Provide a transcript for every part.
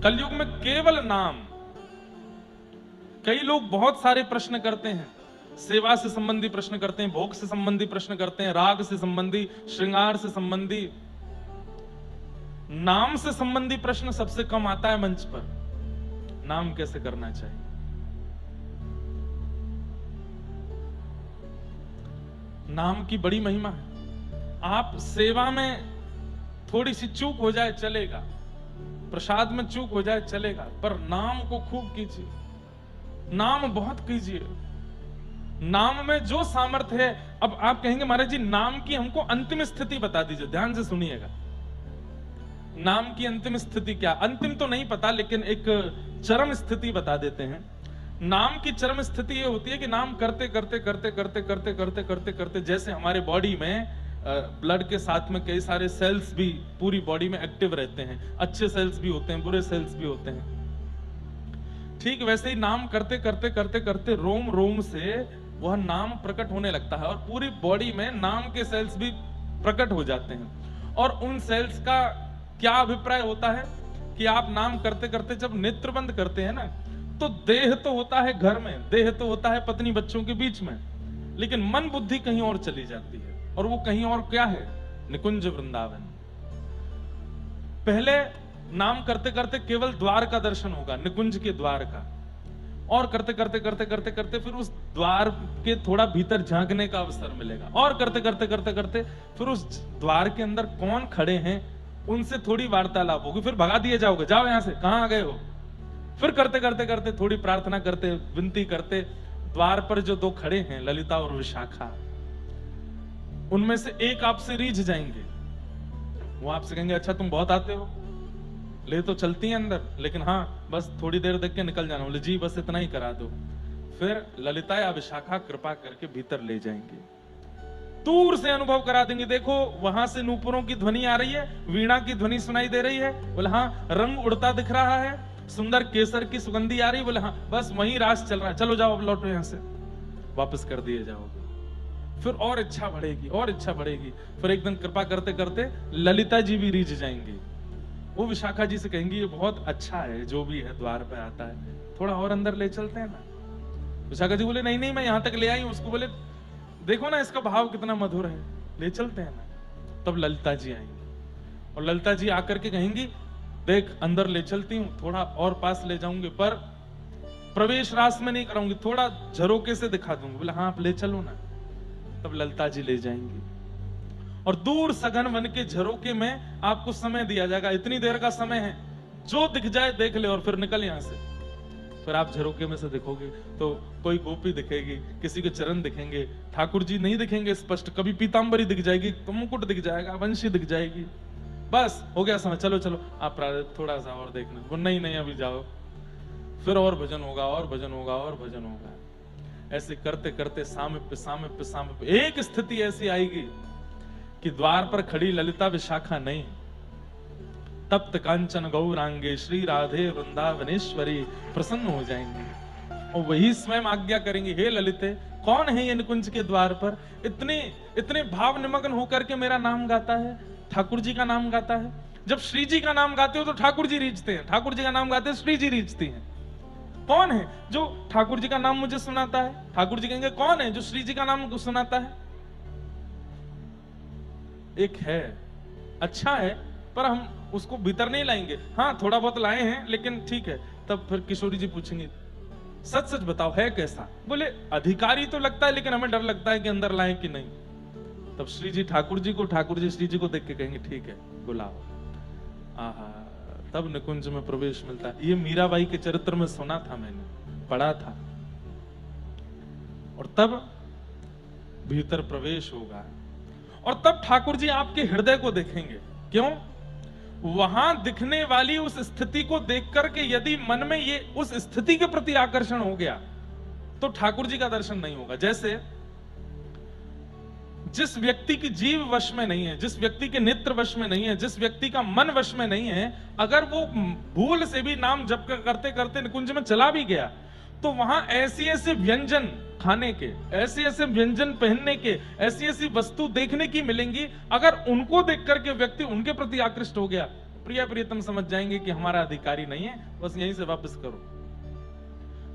कलयुग में केवल नाम। कई लोग बहुत सारे प्रश्न करते हैं, सेवा से संबंधी प्रश्न करते हैं, भोग से संबंधी प्रश्न करते हैं, राग से संबंधी, श्रृंगार से संबंधी। नाम से संबंधी प्रश्न सबसे कम आता है मंच पर। नाम कैसे करना चाहिए? नाम की बड़ी महिमा है। आप सेवा में थोड़ी सी चूक हो जाए चलेगा, प्रसाद में चूक हो जाए चलेगा, पर नाम को खूब कीजिए, नाम बहुत कीजिए। नाम में जो सामर्थ्य है। अब आप कहेंगे महाराज जी नाम की हमको अंतिम स्थिति बता दीजिए। ध्यान से सुनिएगा, नाम की अंतिम स्थिति क्या? अंतिम तो नहीं पता, लेकिन एक चरम स्थिति बता देते हैं। नाम की चरम स्थिति ये होती है कि नाम करते करते करते करते करते करते करते करते, जैसे हमारे बॉडी में ब्लड के साथ में कई सारे सेल्स भी पूरी बॉडी में एक्टिव रहते हैं, अच्छे सेल्स भी होते हैं, बुरे सेल्स भी होते हैं, ठीक वैसे ही नाम करते करते करते करते रोम रोम से वह नाम प्रकट होने लगता है और पूरी बॉडी में नाम के सेल्स भी प्रकट हो जाते हैं। और उन सेल्स का क्या अभिप्राय होता है कि आप नाम करते करते जब नेत्र बंद करते हैं ना, तो देह तो होता है घर में, देह तो होता है पत्नी बच्चों के बीच में, लेकिन मन बुद्धि कहीं और चली जाती है। और वो कहीं और क्या है? निकुंज वृंदावन। पहले नाम करते करते केवल द्वार का दर्शन होगा, निकुंज के द्वार का, और करते करते करते करते करते फिर उस द्वार के थोड़ा भीतर झांकने का अवसर मिलेगा, और करते करते करते करते फिर उस द्वार के अंदर कौन खड़े हैं उनसे थोड़ी वार्तालाप होगी, फिर भगा दिए जाओगे, जाओ यहां से, कहां आ गए हो। फिर करते करते करते थोड़ी प्रार्थना करते, विनती करते, द्वार पर जो दो खड़े हैं ललिता और विशाखा, उनमें से एक आपसे रीझ जाएंगे। वो आपसे कहेंगे अच्छा तुम बहुत आते हो, ले तो चलती हैं अंदर, लेकिन हाँ बस थोड़ी देर देख के निकल जाना। बोले जी बस इतना ही करा दो। फिर ललिता या विशाखा कृपा करके भीतर ले जाएंगे, दूर से अनुभव करा देंगे, देखो वहां से नूपुरों की ध्वनि आ रही है, वीणा की ध्वनि सुनाई दे रही है। बोले हाँ, रंग उड़ता दिख रहा है, सुंदर केसर की सुगंधी आ रही। बोले हाँ बस वही रास चल रहा है, चलो जाओ अब लौटो यहां से, वापस कर दिए जाओगे। फिर और इच्छा बढ़ेगी और इच्छा बढ़ेगी। फिर एक दिन कृपा करते करते ललिता जी भी रीझ जाएंगी। वो विशाखा जी से कहेंगी ये बहुत अच्छा है जो भी है द्वार पे आता है, थोड़ा और अंदर ले चलते हैं ना। विशाखा जी बोले नहीं नहीं मैं यहां तक ले आई हूं। उसको बोले देखो ना इसका भाव कितना मधुर है, ले चलते हैं ना। तब ललिता जी आएंगी और ललिता जी आकर के कहेंगी देख अंदर ले चलती हूँ, थोड़ा और पास ले जाऊंगी, पर प्रवेश रास में नहीं कराऊंगी, थोड़ा झरोके से दिखा दूंगी। बोले हाँ आप ले चलो ना। तब ललिता जी ले जाएंगी और दूर सघन वन के झरोके में आपको समय दिया जाएगा, इतनी देर का समय है, जो दिख जाए देख ले और फिर निकल यहां से। फिर आप झरोके में से देखोगे तो कोई गोपी दिखेगी, किसी के चरण दिखेंगे, ठाकुर जी नहीं दिखेंगे स्पष्ट, कभी पीतांबरी दिख जाएगी, मुकुट दिख जाएगा, वंशी दिख जाएगी, बस हो गया समय, चलो चलो आप थोड़ा सा और देखना। वो नहीं नहीं अभी जाओ। फिर और भजन होगा और भजन होगा और भजन होगा। ऐसे करते करते सामिप्य सामिप्य सामिप्य एक स्थिति ऐसी आएगी कि द्वार पर खड़ी ललिता विशाखा नहीं, तप्त कांचन गौरांगे श्री राधे वृंदावनेश्वरी प्रसन्न हो जाएंगे और वही स्वयं आज्ञा करेंगे हे ललिते कौन है ये निकुंज के द्वार पर इतने इतने भाव निमग्न होकर के मेरा नाम गाता है, ठाकुर जी का नाम गाता है। जब श्री जी का नाम गाते हो तो ठाकुर जी रीझते हैं, ठाकुर जी का नाम गाते हैं श्री जी रीझती हैं। कौन है जो ठाकुर जी का नाम मुझे सुनाता है? ठाकुर जी कहेंगे कौन है जो श्री जी का नाम सुनाता है? एक है, अच्छा है, पर हम उसको भीतर नहीं लाएंगे। हाँ थोड़ा बहुत लाए हैं लेकिन ठीक है। तब फिर किशोरी जी पूछेंगे सच सच बताओ है कैसा? बोले अधिकारी तो लगता है लेकिन हमें डर लगता है कि अंदर लाएं कि नहीं। तब श्री जी ठाकुर जी को, ठाकुर जी श्री जी को देख के कहेंगे ठीक है बुलाओ। आहा, तब निकुंज में प्रवेश मिलता है। ये मीराबाई के चरित्र में सुना था, मैंने पढ़ा था। और तब भीतर प्रवेश होगा और तब ठाकुर जी आपके हृदय को देखेंगे। क्यों? वहां दिखने वाली उस स्थिति को देख करके यदि मन में ये उस स्थिति के प्रति आकर्षण हो गया तो ठाकुर जी का दर्शन नहीं होगा। जैसे जिस व्यक्ति की जीव वश में नहीं है, जिस व्यक्ति के नेत्र वश में नहीं है, जिस व्यक्ति का मन वश में नहीं है, अगर वो भूल से भी नाम जप करते करते निकुंज में चला भी गया तो वहां ऐसी ऐसे व्यंजन खाने के, ऐसे ऐसे व्यंजन पहनने के, ऐसी ऐसी वस्तु देखने की मिलेंगी। अगर उनको देख करके व्यक्ति उनके प्रति आकृष्ट हो गया प्रिया प्रियतम समझ जाएंगे कि हमारा अधिकारी नहीं है, बस यहीं से वापस करो।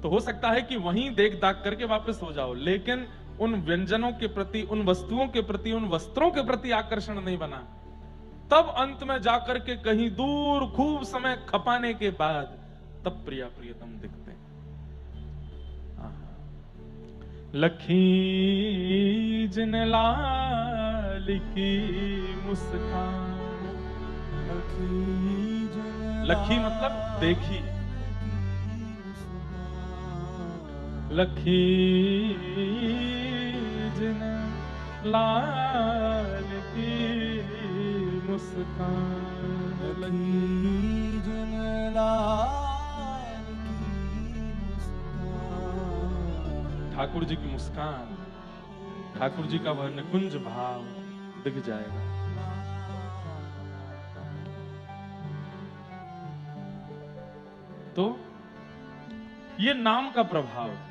तो हो सकता है कि वहीं देख दाग करके वापस हो जाओ, लेकिन उन व्यंजनों के प्रति, उन वस्तुओं के प्रति, उन वस्त्रों के प्रति आकर्षण नहीं बना। तब अंत में जाकर के कहीं दूर खूब समय खपाने के बाद तब प्रिया प्रियतम दिखते हैं। लखी जिन लाल की मुस्कान, लखी मतलब देखी, लखी जिन लाल की मुस्कान, लखी जिन लाल की मुस्कान। ठाकुर जी की मुस्कान, ठाकुर जी का वह निकुंज भाव दिख जाएगा। तो ये नाम का प्रभाव है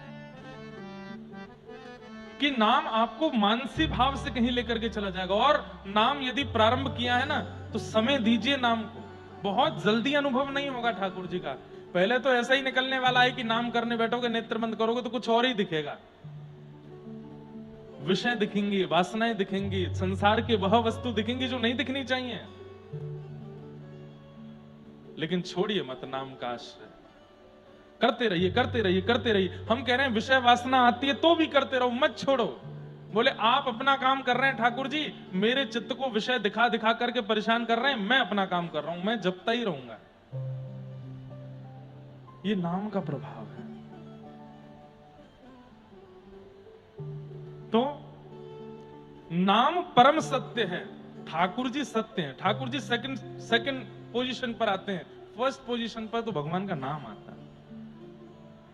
कि नाम आपको मानसी भाव से कहीं लेकर के चला जाएगा। और नाम यदि प्रारंभ किया है ना, तो समय दीजिए नाम को, बहुत जल्दी अनुभव नहीं होगा ठाकुर जी का। पहले तो ऐसा ही निकलने वाला है कि नाम करने बैठोगे, नेत्र बंद करोगे तो कुछ और ही दिखेगा, विषय दिखेंगी, वासनाएं दिखेंगी, संसार के वह वस्तु दिखेंगी जो नहीं दिखनी चाहिए। लेकिन छोड़िए मत नाम का आश्रय, करते रहिए, करते रहिए, करते रहिए। हम कह रहे हैं विषय वासना आती है तो भी करते रहो, मत छोड़ो। बोले आप अपना काम कर रहे हैं ठाकुर जी, मेरे चित्त को विषय दिखा दिखा करके परेशान कर रहे हैं, मैं अपना काम कर रहा हूं, मैं जपता ही रहूंगा। ये नाम का प्रभाव है। तो नाम परम सत्य है, ठाकुर जी सत्य है। ठाकुर जी सेकंड पोजीशन पर आते हैं, फर्स्ट पोजीशन पर तो भगवान का नाम आता है।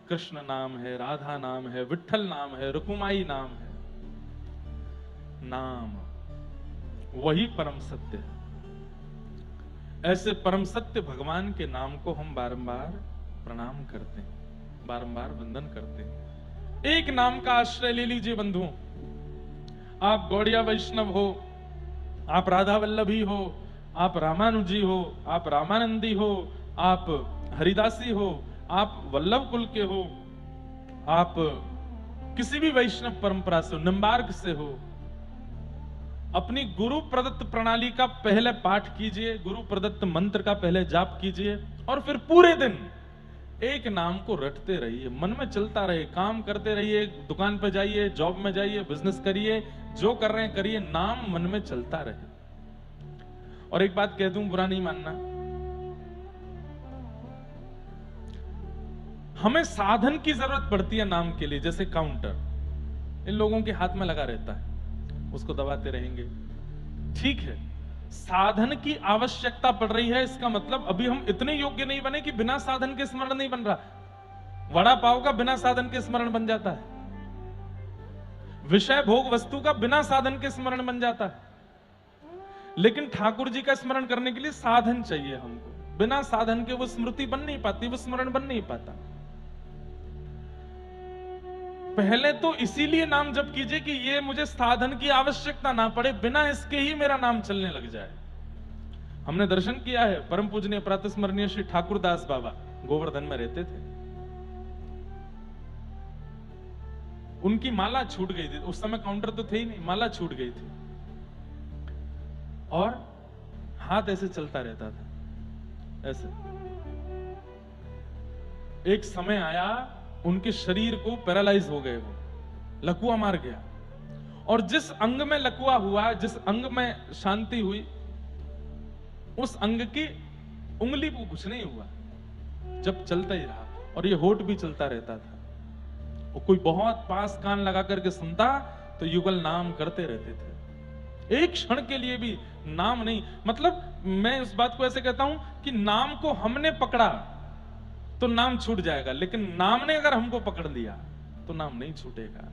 कृष्ण नाम है, राधा नाम है, विठ्ठल नाम है, रुकुमाई नाम है। नाम वही परम सत्य है। ऐसे परम सत्य भगवान के नाम को हम बारंबार प्रणाम करते हैं, बारंबार वंदन करते हैं। एक नाम का आश्रय ले लीजिए बंधुओं, आप गौड़िया वैष्णव हो, आप राधा वल्लभी हो, आप रामानुजी हो, आप रामानंदी हो, आप हरिदासी हो, आप वल्लभ कुल के हो, आप किसी भी वैष्णव परंपरा से हो, निम्बार्क से हो, अपनी गुरु प्रदत्त प्रणाली का पहले पाठ कीजिए, गुरु प्रदत्त मंत्र का पहले जाप कीजिए, और फिर पूरे दिन एक नाम को रटते रहिए, मन में चलता रहे, काम करते रहिए, दुकान पे जाइए, जॉब में जाइए, बिजनेस करिए, जो कर रहे हैं करिए, नाम मन में चलता रहे। और एक बात कह दूं, बुरा नहीं मानना, हमें साधन की जरूरत पड़ती है नाम के लिए। जैसे काउंटर इन लोगों के हाथ में लगा रहता है, उसको दबाते रहेंगे, ठीक है, साधन की आवश्यकता पड़ रही है। इसका मतलब अभी हम इतने योग्य नहीं बने कि बिना साधन के स्मरण नहीं बन रहा। वड़ा पाव का बिना साधन के स्मरण बन जाता है, विषय भोग वस्तु का बिना साधन के स्मरण बन जाता है, लेकिन ठाकुर जी का स्मरण करने के लिए साधन चाहिए हमको। बिना साधन के वो स्मृति बन नहीं पाती, वो स्मरण बन नहीं पाता। पहले तो इसीलिए नाम जप कीजिए कि ये मुझे साधन की आवश्यकता ना पड़े, बिना इसके ही मेरा नाम चलने लग जाए। हमने दर्शन किया है, परम पूजनीय प्रातस्मरणीय श्री ठाकुरदास बाबा गोवर्धन में रहते थे, उनकी माला छूट गई थी। उस समय काउंटर तो थे ही नहीं, माला छूट गई थी और हाथ ऐसे चलता रहता था, ऐसे। एक समय आया, उनके शरीर को पैरालाइज हो गए, वो लकवा मार गया, और जिस अंग में लकवा हुआ, जिस अंग में शांति हुई, उस अंग की उंगली को कुछ नहीं हुआ, जब चलता ही रहा। और ये होठ भी चलता रहता था। और कोई बहुत पास कान लगा करके सुनता तो युगल नाम करते रहते थे, एक क्षण के लिए भी नाम नहीं। मतलब मैं इस बात को ऐसे कहता हूं कि नाम को हमने पकड़ा तो नाम छूट जाएगा, लेकिन नाम ने अगर हमको पकड़ लिया तो नाम नहीं छूटेगा।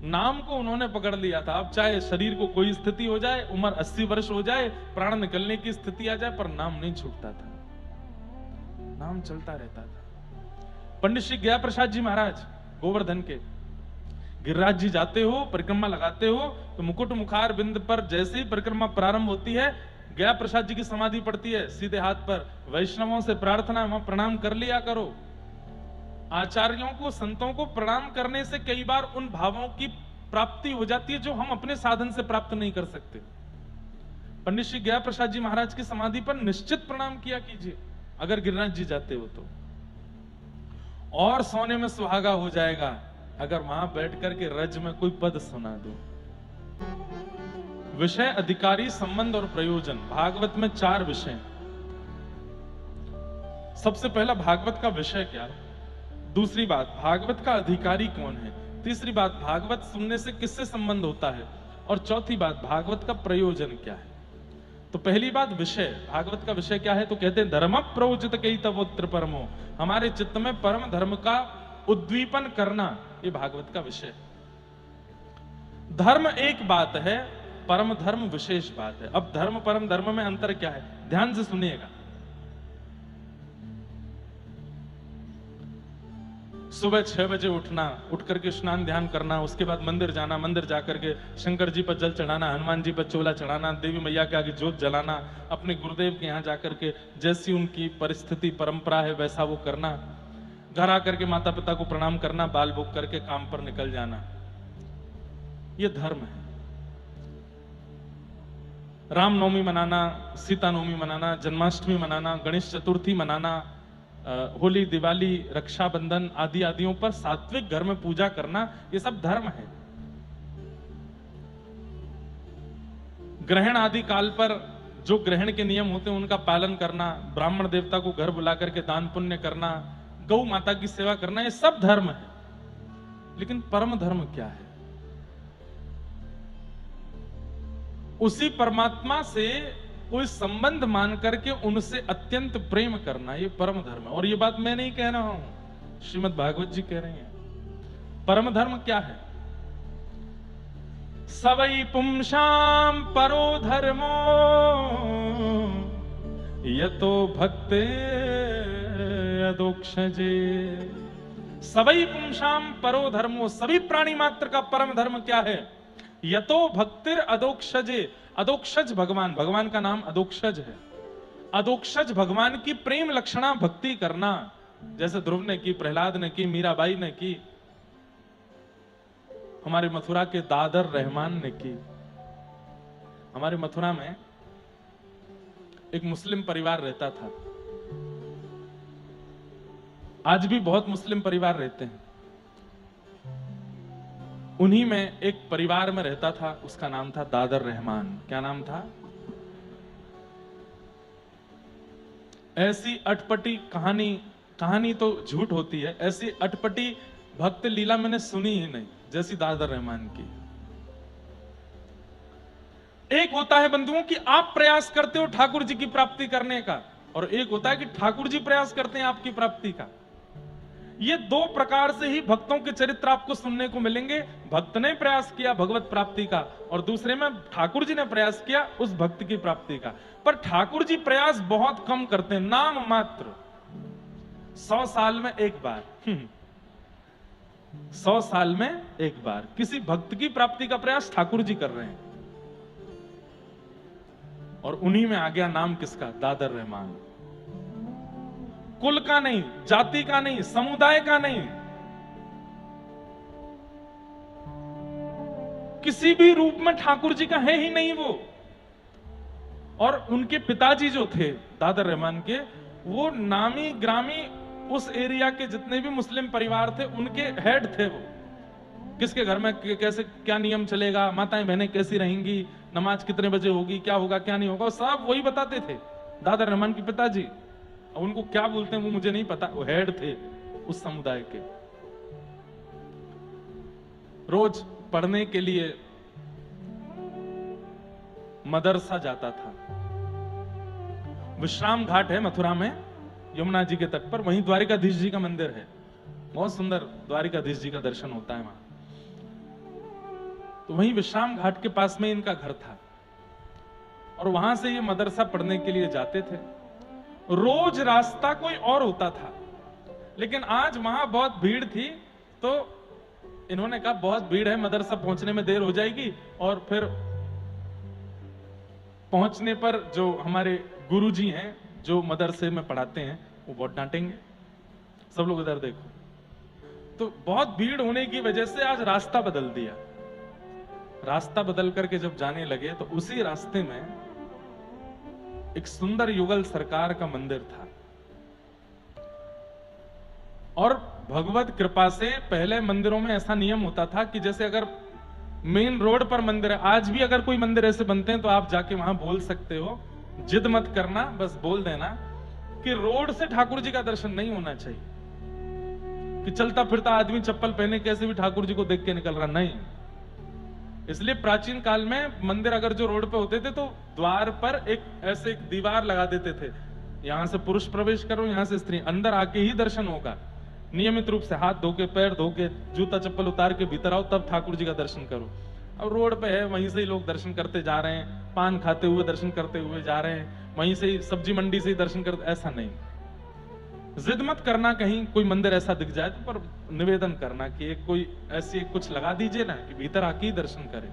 नाम को उन्होंने पकड़ लिया था। अब चाहे शरीर को कोई स्थिति हो जाए, उम्र 80 वर्ष हो जाए, प्राण निकलने की स्थिति आ जाए, पर नाम नहीं छूटता था, नाम चलता रहता था। पंडित श्री गया प्रसाद जी महाराज गोवर्धन के, गिरिराज जी जाते हो, परिक्रमा लगाते हो, तो मुकुट मुखार बिंद पर जैसे ही परिक्रमा प्रारंभ होती है, गया प्रसाद जी की समाधि पड़ती है, सीधे हाथ पर वैष्णवों से प्रार्थना, वहां प्रणाम कर लिया करो। आचार्यों को, संतों को प्रणाम करने से कई बार उन भावों की प्राप्ति हो जाती है जो हम अपने साधन से प्राप्त नहीं कर सकते। पंडित श्री गया प्रसाद जी महाराज की समाधि पर निश्चित प्रणाम किया कीजिए अगर गिरिराज जी जाते हो तो, और सोने में सुहागा हो जाएगा अगर वहां बैठ करके रज में कोई पद सुना दो। विषय, अधिकारी, संबंध और प्रयोजन। भागवत में 4 विषय। सबसे पहला भागवत का विषय क्या है, दूसरी बात भागवत का अधिकारी कौन है, तीसरी बात भागवत सुनने से किससे संबंध होता है, और चौथी बात भागवत का प्रयोजन क्या है। तो पहली बात विषय, भागवत का विषय क्या है, तो कहते हैं धर्म प्रवोचित कई तवोत्र परमो, हमारे चित्त में परम धर्म का उद्दीपन करना, ये भागवत का विषय। धर्म एक बात है, परम धर्म विशेष बात है। अब धर्म परम धर्म में अंतर क्या है, ध्यान से सुनिएगा। सुबह 6 बजे उठना, उठ करके स्नान ध्यान करना, उसके बाद मंदिर जाना, मंदिर जाकर के शंकर जी पर जल चढ़ाना, हनुमान जी पर चोला चढ़ाना, देवी मैया के आगे जोत जलाना, अपने गुरुदेव के यहाँ जाकर के जैसी उनकी परिस्थिति परंपरा है वैसा वो करना, घर आकर के माता पिता को प्रणाम करना, बाल भोग करके काम पर निकल जाना, ये धर्म है। रामनवमी मनाना, सीता नवमी मनाना, जन्माष्टमी मनाना, गणेश चतुर्थी मनाना, होली, दिवाली, रक्षाबंधन आदि आदियों पर सात्विक घर में पूजा करना, ये सब धर्म है। ग्रहण आदि काल पर जो ग्रहण के नियम होते हैं उनका पालन करना, ब्राह्मण देवता को घर बुला करके दान पुण्य करना, गौ माता की सेवा करना, ये सब धर्म है। लेकिन परम धर्म क्या है, उसी परमात्मा से कोई संबंध मान करके उनसे अत्यंत प्रेम करना, ये परम धर्म है। और ये बात मैं नहीं कह रहा हूं, श्रीमद् भागवत जी कह रहे हैं। परम धर्म क्या है, सवै पुंसाम परो धर्मो यतो भक्ते अदोक्षजे। सवै पुंसाम परो धर्मो, सभी प्राणी मात्र का परम धर्म क्या है, यतो भक्तिर अदोक्षजे। अदोक्षज भगवान, भगवान का नाम अदोक्षज है। अदोक्षज भगवान की प्रेम लक्षणा भक्ति करना, जैसे ध्रुव ने की, प्रहलाद ने की, मीराबाई ने की, हमारे मथुरा के दादर रहमान ने की। हमारे मथुरा में एक मुस्लिम परिवार रहता था, आज भी बहुत मुस्लिम परिवार रहते हैं। उन्हीं में एक परिवार में रहता था, उसका नाम था दादर रहमान। क्या नाम था, ऐसी अटपटी कहानी तो झूठ होती है, ऐसी अटपटी भक्त लीला मैंने सुनी ही नहीं जैसी दादर रहमान की। एक होता है बंधुओं कि आप प्रयास करते हो ठाकुर जी की प्राप्ति करने का, और एक होता है कि ठाकुर जी प्रयास करते हैं आपकी प्राप्ति का। ये 2 प्रकार से ही भक्तों के चरित्र आपको सुनने को मिलेंगे। भक्त ने प्रयास किया भगवत प्राप्ति का, और दूसरे में ठाकुर जी ने प्रयास किया उस भक्त की प्राप्ति का। पर ठाकुर जी प्रयास बहुत कम करते हैं, नाम मात्र। 100 साल में एक बार 100 साल में एक बार किसी भक्त की प्राप्ति का प्रयास ठाकुर जी कर रहे हैं, और उन्हीं में आ गया नाम किसका, दादर रहमान। कुल का नहीं, जाति का नहीं, समुदाय का नहीं, किसी भी रूप में ठाकुर जी का है ही नहीं वो। और उनके पिताजी जो थे दादर रहमान के, वो नामी ग्रामी उस एरिया के जितने भी मुस्लिम परिवार थे उनके हेड थे। वो किसके घर में कैसे क्या नियम चलेगा, माताएं बहनें कैसी रहेंगी, नमाज कितने बजे होगी, क्या होगा क्या नहीं होगा, सब वही बताते थे दादर रहमान के पिताजी। उनको क्या बोलते हैं वो मुझे नहीं पता, वो हेड थे उस समुदाय के। रोज पढ़ने के लिए मदरसा जाता था। विश्राम घाट है मथुरा में, यमुना जी के तट पर, वहीं द्वारिकाधीश जी का मंदिर है। बहुत सुंदर द्वारिकाधीश जी का दर्शन होता है वहां। तो वहीं विश्राम घाट के पास में इनका घर था, और वहां से ये मदरसा पढ़ने के लिए जाते थे। रोज रास्ता कोई और होता था, लेकिन आज वहां बहुत भीड़ थी, तो इन्होंने कहा बहुत भीड़ है, मदरसा पहुंचने में देर हो जाएगी, और फिर पहुंचने पर जो हमारे गुरुजी हैं जो मदरसे में पढ़ाते हैं वो बहुत डांटेंगे, सब लोग इधर देखो। तो बहुत भीड़ होने की वजह से आज रास्ता बदल दिया। रास्ता बदल करके जब जाने लगे तो उसी रास्ते में एक सुंदर युगल सरकार का मंदिर था। और भगवत कृपा से पहले मंदिरों में ऐसा नियम होता था कि जैसे अगर मेन रोड पर मंदिर है, आज भी अगर कोई मंदिर ऐसे बनते हैं तो आप जाके वहां बोल सकते हो, जिद मत करना, बस बोल देना कि रोड से ठाकुर जी का दर्शन नहीं होना चाहिए कि चलता फिरता आदमी चप्पल पहने कैसे भी ठाकुर जी को देख के निकल रहा, नहीं। इसलिए प्राचीन काल में मंदिर अगर जो रोड पे होते थे तो द्वार पर एक ऐसे एक दीवार लगा देते थे, यहां से पुरुष प्रवेश करो, यहां से स्त्री, अंदर आके ही दर्शन होगा। नियमित रूप से हाथ धो के, पैर धो के, जूता चप्पल उतार के भीतर आओ, तब ठाकुर जी का दर्शन करो। अब रोड पे है, वहीं से ही लोग दर्शन करते जा रहे हैं, पान खाते हुए दर्शन करते हुए जा रहे हैं, वहीं से ही सब्जी मंडी से ही दर्शन करते, ऐसा नहीं। जिद मत करना कहीं कोई मंदिर ऐसा दिख जाए तो, पर निवेदन करना कि एक कोई ऐसी कुछ लगा दीजिए ना कि भीतर आके ही दर्शन करे।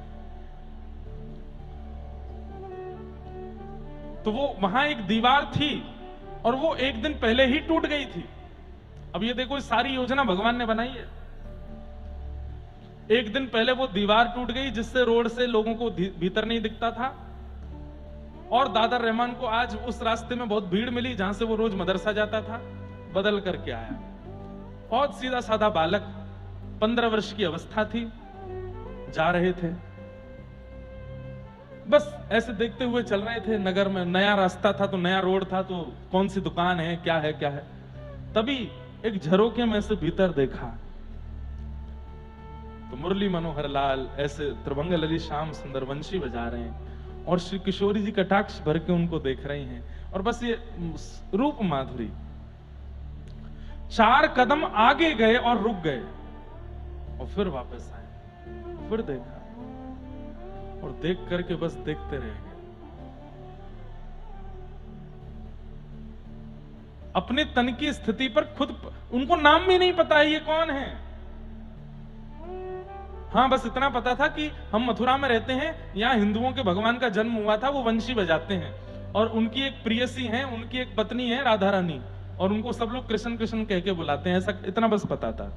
तो वो वहां एक दीवार थी और वो एक दिन पहले ही टूट गई थी। अब ये देखो, सारी योजना भगवान ने बनाई है। एक दिन पहले वो दीवार टूट गई जिससे रोड से लोगों को भीतर नहीं दिखता था। और दादर रहमान को आज उस रास्ते में बहुत भीड़ मिली जहां से वो रोज मदरसा जाता था, बदल करके आया। बहुत सीधा साधा बालक, 15 वर्ष की अवस्था थी, जा रहे थे, बस ऐसे देखते हुए चल रहे थे। नगर में नया रास्ता था तो नया रोड था तो कौन सी दुकान है, क्या है क्या है। तभी एक झरोके में से भीतर देखा तो मुरली मनोहर लाल ऐसे त्रिभंग ललित श्याम सुंदर वंशी बजा रहे हैं और श्री किशोरी जी कटाक्ष भर के उनको देख रही हैं। और बस ये रूप माधुरी। 4 कदम आगे गए और रुक गए और फिर वापस आए, फिर देखा और देख करके बस देखते रह गए। अपने तन की स्थिति पर खुद, उनको नाम भी नहीं पता है ये कौन है। हाँ, बस इतना पता था कि हम मथुरा में रहते हैं, यहाँ हिंदुओं के भगवान का जन्म हुआ था, वो वंशी बजाते हैं और उनकी एक प्रियसी है, उनकी एक पत्नी है राधा रानी, और उनको सब लोग कृष्ण कृष्ण कह के बुलाते हैं, ऐसा इतना बस पता था।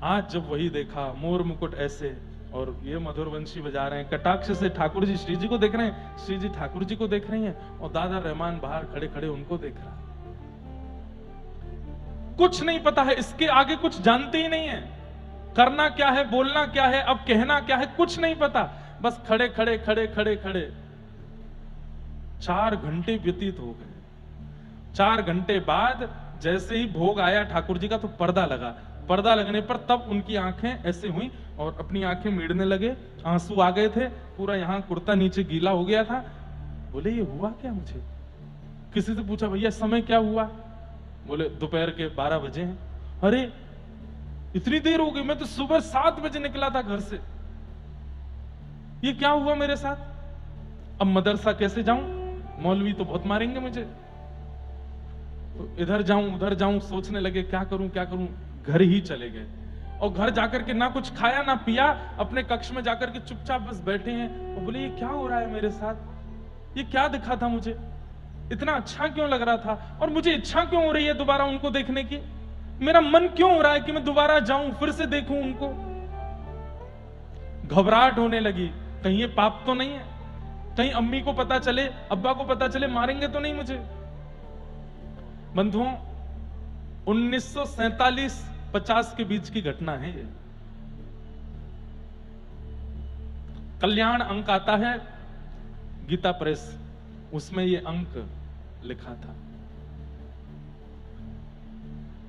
आज जब वही देखा, मोर मुकुट ऐसे और ये मधुर वंशी बजा रहे हैं, कटाक्ष से ठाकुर जी श्री जी को देख रहे हैं, श्री जी ठाकुर जी को देख रही हैं और दादा रहमान बाहर खड़े खड़े उनको देख रहा है। कुछ नहीं पता है, इसके आगे कुछ जानते ही नहीं है, करना क्या है, बोलना क्या है, अब कहना क्या है, कुछ नहीं पता, बस खड़े खड़े खड़े खड़े खड़े 4 घंटे व्यतीत हो गए। 4 घंटे बाद जैसे ही भोग आया ठाकुर जी का तो पर्दा लगा। पर्दा लगने पर तब उनकी आंखें ऐसे हुई और अपनी आंखें मीड़ने लगे, आंसू आ गए थे, पूरा यहां कुर्ता नीचे गीला हो गया था। बोले ये हुआ क्या मुझे? किसी से पूछा भैया समय क्या हुआ? बोले दोपहर के 12 बजे हैं। अरे इतनी देर हो गई, मैं तो सुबह 7 बजे निकला था घर से, ये क्या हुआ मेरे साथ? अब मदरसा कैसे जाऊं, मौलवी तो बहुत मारेंगे मुझे। तो इधर जाऊं उधर जाऊं सोचने लगे क्या करूं क्या करूं। घर ही चले गए और घर जाकर के ना कुछ खाया ना पिया, अपने कक्ष में जाकर के चुपचाप बस बैठे हैं और बोले ये क्या हो रहा है मेरे साथ, ये क्या दिखा था मुझे, इतना अच्छा क्यों लग रहा था और मुझे इच्छा क्यों हो रही है दोबारा उनको देखने की, मेरा मन क्यों हो रहा है कि मैं दोबारा जाऊं फिर से देखूं उनको। घबराहट होने लगी, कहीं ये पाप तो नहीं है, कहीं अम्मी को पता चले, अब्बा को पता चले, मारेंगे तो नहीं मुझे। बंधुओं 1947-50 के बीच की घटना है ये। कल्याण अंक आता है गीता प्रेस, उसमें ये अंक लिखा था।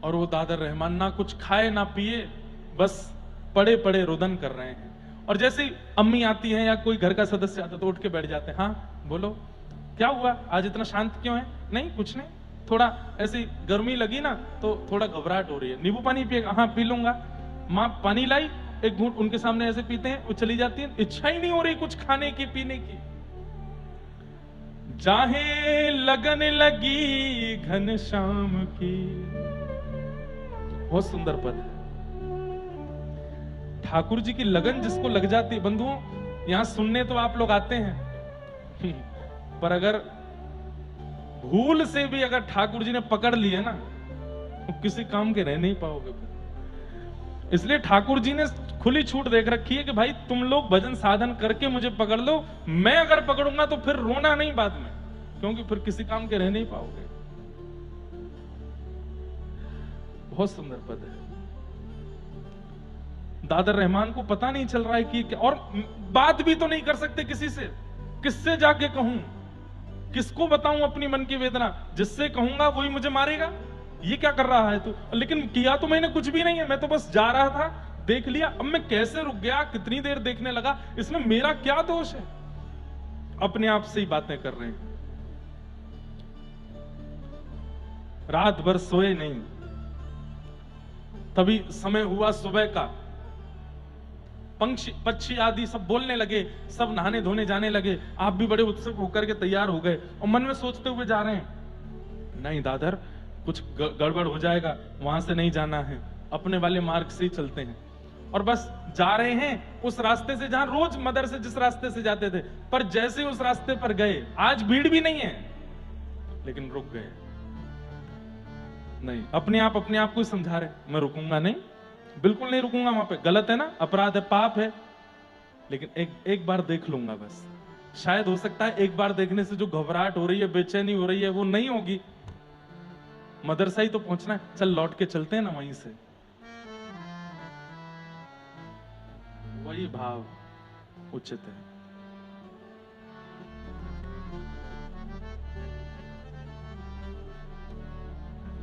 और वो दादर रहमान ना कुछ खाए ना पिए, बस पड़े पड़े रुदन कर रहे हैं। और जैसे ही अम्मी आती हैं या कोई घर का सदस्य आता तो उठ के बैठ जाते हैं। हाँ बोलो क्या हुआ, आज इतना शांत क्यों है? नहीं कुछ नहीं, थोड़ा ऐसी गर्मी लगी ना तो थोड़ा घबराहट हो रही है, नींबू पानी पिएगा? हाँ पी लूंगा। माँ पानी लाई, एक घूंट उनके सामने ऐसे पीते हैं, वो चली जाती है, इच्छा ही नहीं हो रही कुछ खाने की पीने की। चाहे लगन लगी घनश्याम की, बहुत सुंदर पद है। ठाकुर जी की लगन जिसको लग जाती है, बंधुओं यहां सुनने तो आप लोग आते हैं, पर अगर भूल से भी अगर ठाकुर जी ने पकड़ लिए ना, तो किसी काम के रह नहीं पाओगे फिर। इसलिए ठाकुर जी ने खुली छूट देख रखी है कि भाई तुम लोग भजन साधन करके मुझे पकड़ लो, मैं अगर पकड़ूंगा तो फिर रोना नहीं बाद में, क्योंकि फिर किसी काम के रह नहीं पाओगे। बहुत सुंदर पद है। दादर रहमान को पता नहीं चल रहा है कि और बात भी तो नहीं कर सकते किसी से, किससे जाके कहूं, किसको बताऊं अपनी मन की वेदना, जिससे कहूंगा वही मुझे मारेगा, ये क्या कर रहा है तू। लेकिन किया तो मैंने कुछ भी नहीं है, मैं तो बस जा रहा था, देख लिया, अब मैं कैसे रुक गया, कितनी देर देखने लगा, इसमें मेरा क्या दोष है। अपने आप से ही बातें कर रहे हैं। रात भर सोए नहीं, तभी समय हुआ सुबह का, पंक्षी पक्षी आदि सब बोलने लगे, सब नहाने धोने जाने लगे, आप भी बड़े उत्सुक होकर के तैयार हो गए और मन में सोचते हुए जा रहे हैं, नहीं दादर कुछ गड़बड़ हो जाएगा, वहां से नहीं जाना है, अपने वाले मार्ग से ही चलते हैं। और बस जा रहे हैं उस रास्ते से जहां रोज मदर से जिस रास्ते से जाते थे, पर जैसे उस रास्ते पर गए, आज भीड़ भी नहीं है, लेकिन रुक गए। नहीं, अपने आप को समझा रहे, मैं रुकूंगा नहीं, बिल्कुल नहीं रुकूंगा, वहां पे गलत है ना, अपराध है, पाप है, लेकिन एक बार देख लूंगा बस। शायद हो सकता है एक बार देखने से जो घबराहट हो रही है, बेचैनी हो रही है, वो नहीं होगी। मदरसा ही तो पहुंचना है, चल लौट के चलते हैं ना वहीं से। वही भाव उचित है।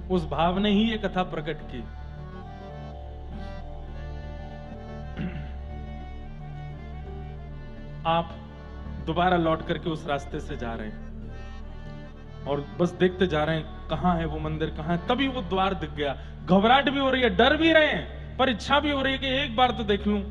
उस भाव ने ही ये कथा प्रकट की। आप दोबारा लौट करके उस रास्ते से जा रहे हैं और बस देखते जा रहे हैं कहां है वो मंदिर, कहां है। तभी वो द्वार दिख गया। घबराहट भी हो रही है, डर भी रहे हैं, पर इच्छा भी हो रही है कि एक बार तो देख लूं।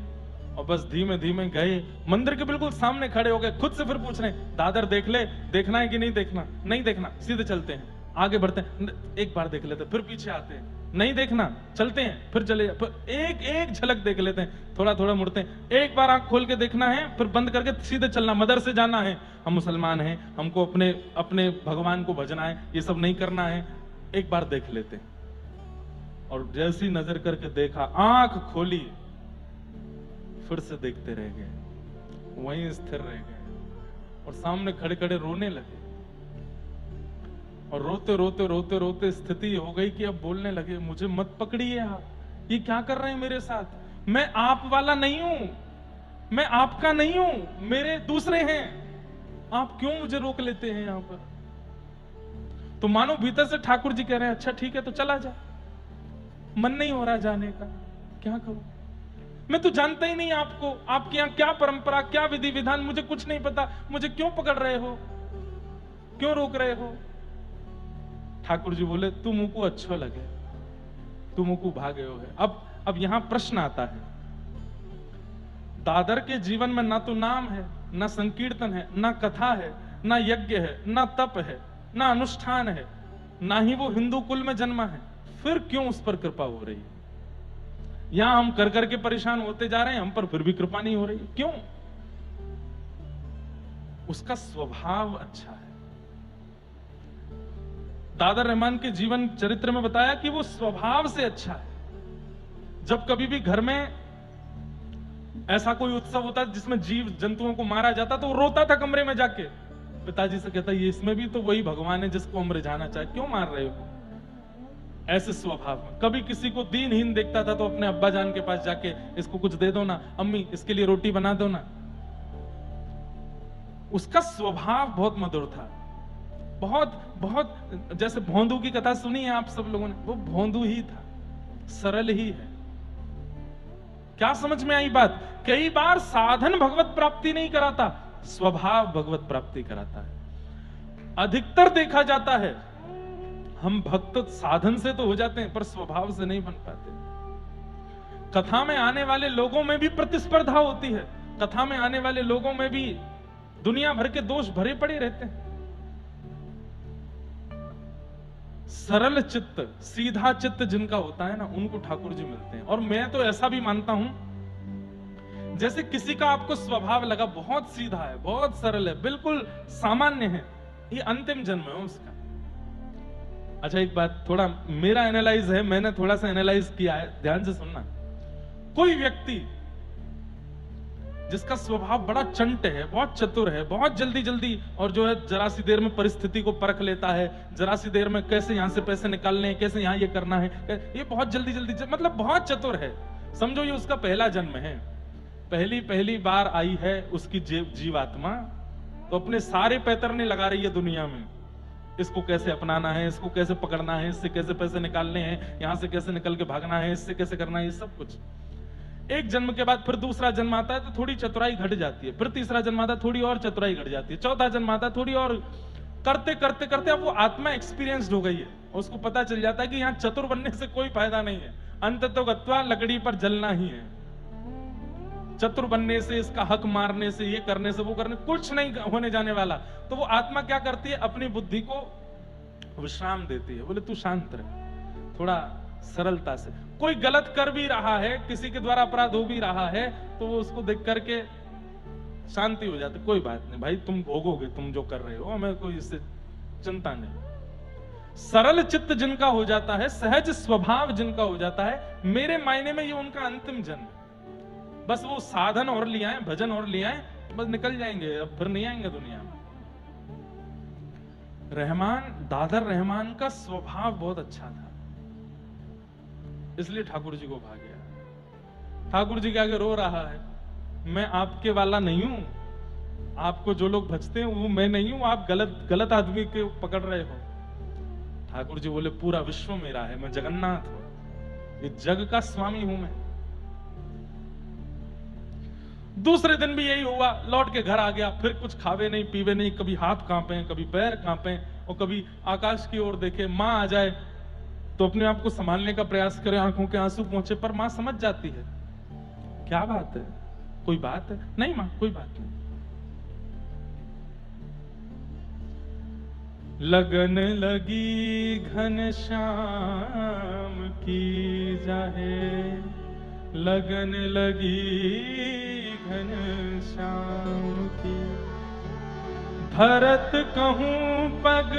और बस धीमे धीमे गए, मंदिर के बिल्कुल सामने खड़े हो गए। खुद से फिर पूछ रहे हैं, दादर देख ले, देखना है कि नहीं देखना? नहीं देखना, सीधे चलते हैं, आगे बढ़ते हैं, एक बार देख लेते, फिर पीछे आते हैं, नहीं देखना, चलते हैं, फिर चले, फिर एक झलक देख लेते हैं, थोड़ा थोड़ा मुड़ते हैं, एक बार आंख खोल के देखना है, फिर बंद करके सीधे चलना, मदर से जाना है, हम मुसलमान हैं, हमको अपने अपने भगवान को भजना है, ये सब नहीं करना है, एक बार देख लेते हैं। और जैसी नजर करके देखा, आंख खोली, फिर से देखते रह गए, वहीं स्थिर रह गए और सामने खड़े खड़े रोने लगे। और रोते रोते रोते रोते स्थिति हो गई कि अब बोलने लगे, मुझे मत पकड़िए आप, ये क्या कर रहे हैं मेरे साथ, मैं आप वाला नहीं हूं, मैं आपका नहीं हूं, मेरे दूसरे हैं, आप क्यों मुझे रोक लेते हैं यहां पर? तो मानो भीतर से ठाकुर जी कह रहे हैं, अच्छा ठीक है तो चला जा, मन नहीं हो रहा जाने का, क्या करूं, मैं तो जानता ही नहीं आपको, आपके यहाँ क्या परंपरा, क्या विधि विधान, मुझे कुछ नहीं पता, मुझे क्यों पकड़ रहे हो, क्यों रोक रहे हो? ठाकुर जी बोले, तुमको अच्छा लगे, तुमको भागे हो है। अब यहां प्रश्न आता है, दादर के जीवन में ना तो नाम है, ना संकीर्तन है, ना कथा है, ना यज्ञ है, ना तप है, ना अनुष्ठान है, ना ही वो हिंदू कुल में जन्मा है, फिर क्यों उस पर कृपा हो रही है? यहां हम कर करके परेशान होते जा रहे हैं, हम पर फिर भी कृपा नहीं हो रही, क्यों? उसका स्वभाव अच्छा है। दादर रहमान के जीवन चरित्र में बताया कि वो स्वभाव से अच्छा है। जब कभी भी घर में ऐसा कोई उत्सव होता जिसमें जीव जंतुओं को मारा जाता तो वो रोता था कमरे में जाके, पिताजी से कहता, ये इसमें भी तो वही भगवान है जिसको हम रिझाना चाहे, क्यों मार रहे हो? ऐसे स्वभाव में कभी किसी को दीनहीन देखता था तो अपने अब्बा जान के पास जाके, इसको कुछ दे दो ना, अम्मी इसके लिए रोटी बना दो ना। उसका स्वभाव बहुत मधुर था, बहुत बहुत, जैसे भोंदू की कथा सुनी है आप सब लोगों ने, वो भोंदू ही था, सरल ही है। क्या समझ में आई बात? कई बार साधन भगवत प्राप्ति नहीं कराता, स्वभाव भगवत प्राप्ति कराता है। अधिकतर देखा जाता है हम भक्त साधन से तो हो जाते हैं पर स्वभाव से नहीं बन पाते। कथा में आने वाले लोगों में भी प्रतिस्पर्धा होती है, कथा में आने वाले लोगों में भी दुनिया भर के दोष भरे पड़े रहते हैं। सरल चित्त, सीधा चित्त जिनका होता है ना, उनको ठाकुर जी मिलते हैं। और मैं तो ऐसा भी मानता हूं, जैसे किसी का आपको स्वभाव लगा बहुत सीधा है, बहुत सरल है, बिल्कुल सामान्य है, ये अंतिम जन्म है उसका। अच्छा एक बात, थोड़ा मेरा एनालाइज है, मैंने थोड़ा सा एनालाइज किया है, ध्यान से सुनना। कोई व्यक्ति जिसका स्वभाव बड़ा चंट है, बहुत चतुर है, बहुत जल्दी जल्दी और जो है जरा सी देर में परिस्थिति को परख लेता है, जरा सी देर में कैसे यहां से पैसे निकालने हैं, कैसे यहां ये करना है, ये बहुत जल्दी जल्दी मतलब बहुत चतुर है, समझो ये उसका पहला जन्म है, पहली बार आई है उसकी जीवात्मा, तो अपने सारे पैतरने लगा रही है दुनिया में, इसको कैसे अपनाना है, इसको कैसे पकड़ना है, इससे कैसे पैसे निकालने हैं, यहां से कैसे निकल के भागना है, इससे कैसे करना है, ये सब कुछ। एक जन्म के बाद फिर दूसरा जन्म आता है तो थोड़ी चतुराई घट जाती है, फिर तीसरा जन्म आता है थोड़ी और चतुराई घट जाती है, चौथा जन्म आता है थोड़ी और, करते करते करते अब वो आत्मा एक्सपीरियंस्ड हो गई है, उसको पता चल जाता है कि यहाँ चतुर बनने से कोई फायदा नहीं है, अंततः गत्वा लकड़ी पर जलना ही है, चतुर बनने से, इसका हक मारने से, ये करने से, वो करने, कुछ नहीं होने जाने वाला। तो वो आत्मा क्या करती है, अपनी बुद्धि को विश्राम देती है, बोले तू शांत रह, थोड़ा सरलता से। कोई गलत कर भी रहा है, किसी के द्वारा अपराध हो भी रहा है, तो वो उसको देख करके शांति हो जाती, कोई बात नहीं भाई, तुम भोगोगे, तुम जो कर रहे हो, हमें कोई इससे चिंता नहीं। सरल चित्त जिनका हो जाता है, सहज स्वभाव जिनका हो जाता है, मेरे मायने में ये उनका अंतिम जन्म है। बस वो साधन और ले आए, भजन और ले आए, बस निकल जाएंगे, अब फिर नहीं आएंगे दुनिया में। दादर रहमान का स्वभाव बहुत अच्छा था, इसलिए ठाकुर जी को भा गया। ठाकुर जी के आगे रो रहा है, मैं आपके वाला नहीं हूं, आपको जो लोग भजते हैं वो मैं नहीं हूं, आप गलत आदमी के पकड़ रहे हो। ठाकुर जी बोले पूरा विश्व मेरा है, मैं जगन्नाथ हूं, ये जग का स्वामी हूं मैं। दूसरे दिन भी यही हुआ, लौट के घर आ गया, फिर कुछ खावे नहीं पीवे नहीं, कभी हाथ कांपे, कभी पैर कांपे, और कभी आकाश की ओर देखे, मां आ जाए तो अपने आप को संभालने का प्रयास करे, आंखों के आंसू पहुंचे, पर मां समझ जाती है, क्या बात है, कोई बात है? नहीं मां, कोई बात नहीं। लगन लगी घनश्याम की जाहे, लगन लगी घनश्याम की, भरत कहूं पग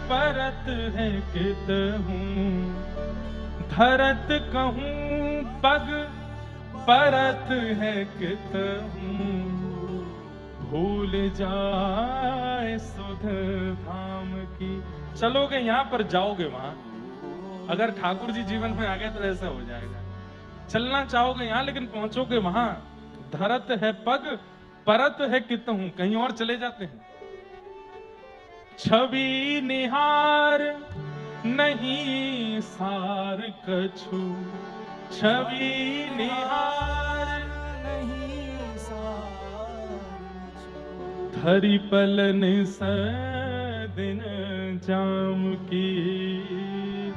परत है कितहूं, धरत कहूं पग परत है कितहूं, भूल जाए सुध धाम की। चलोगे यहां पर जाओगे वहां, अगर ठाकुर जी जीवन में आ गए तो ऐसा हो जाएगा। चलना चाहोगे यहां, लेकिन पहुंचोगे वहां, धरत है पग परत है कितहूं, कहीं और चले जाते हैं। छवि निहार नहीं सार कछु, छवि निहार नहीं सार, धरि पलन दिन जाम की,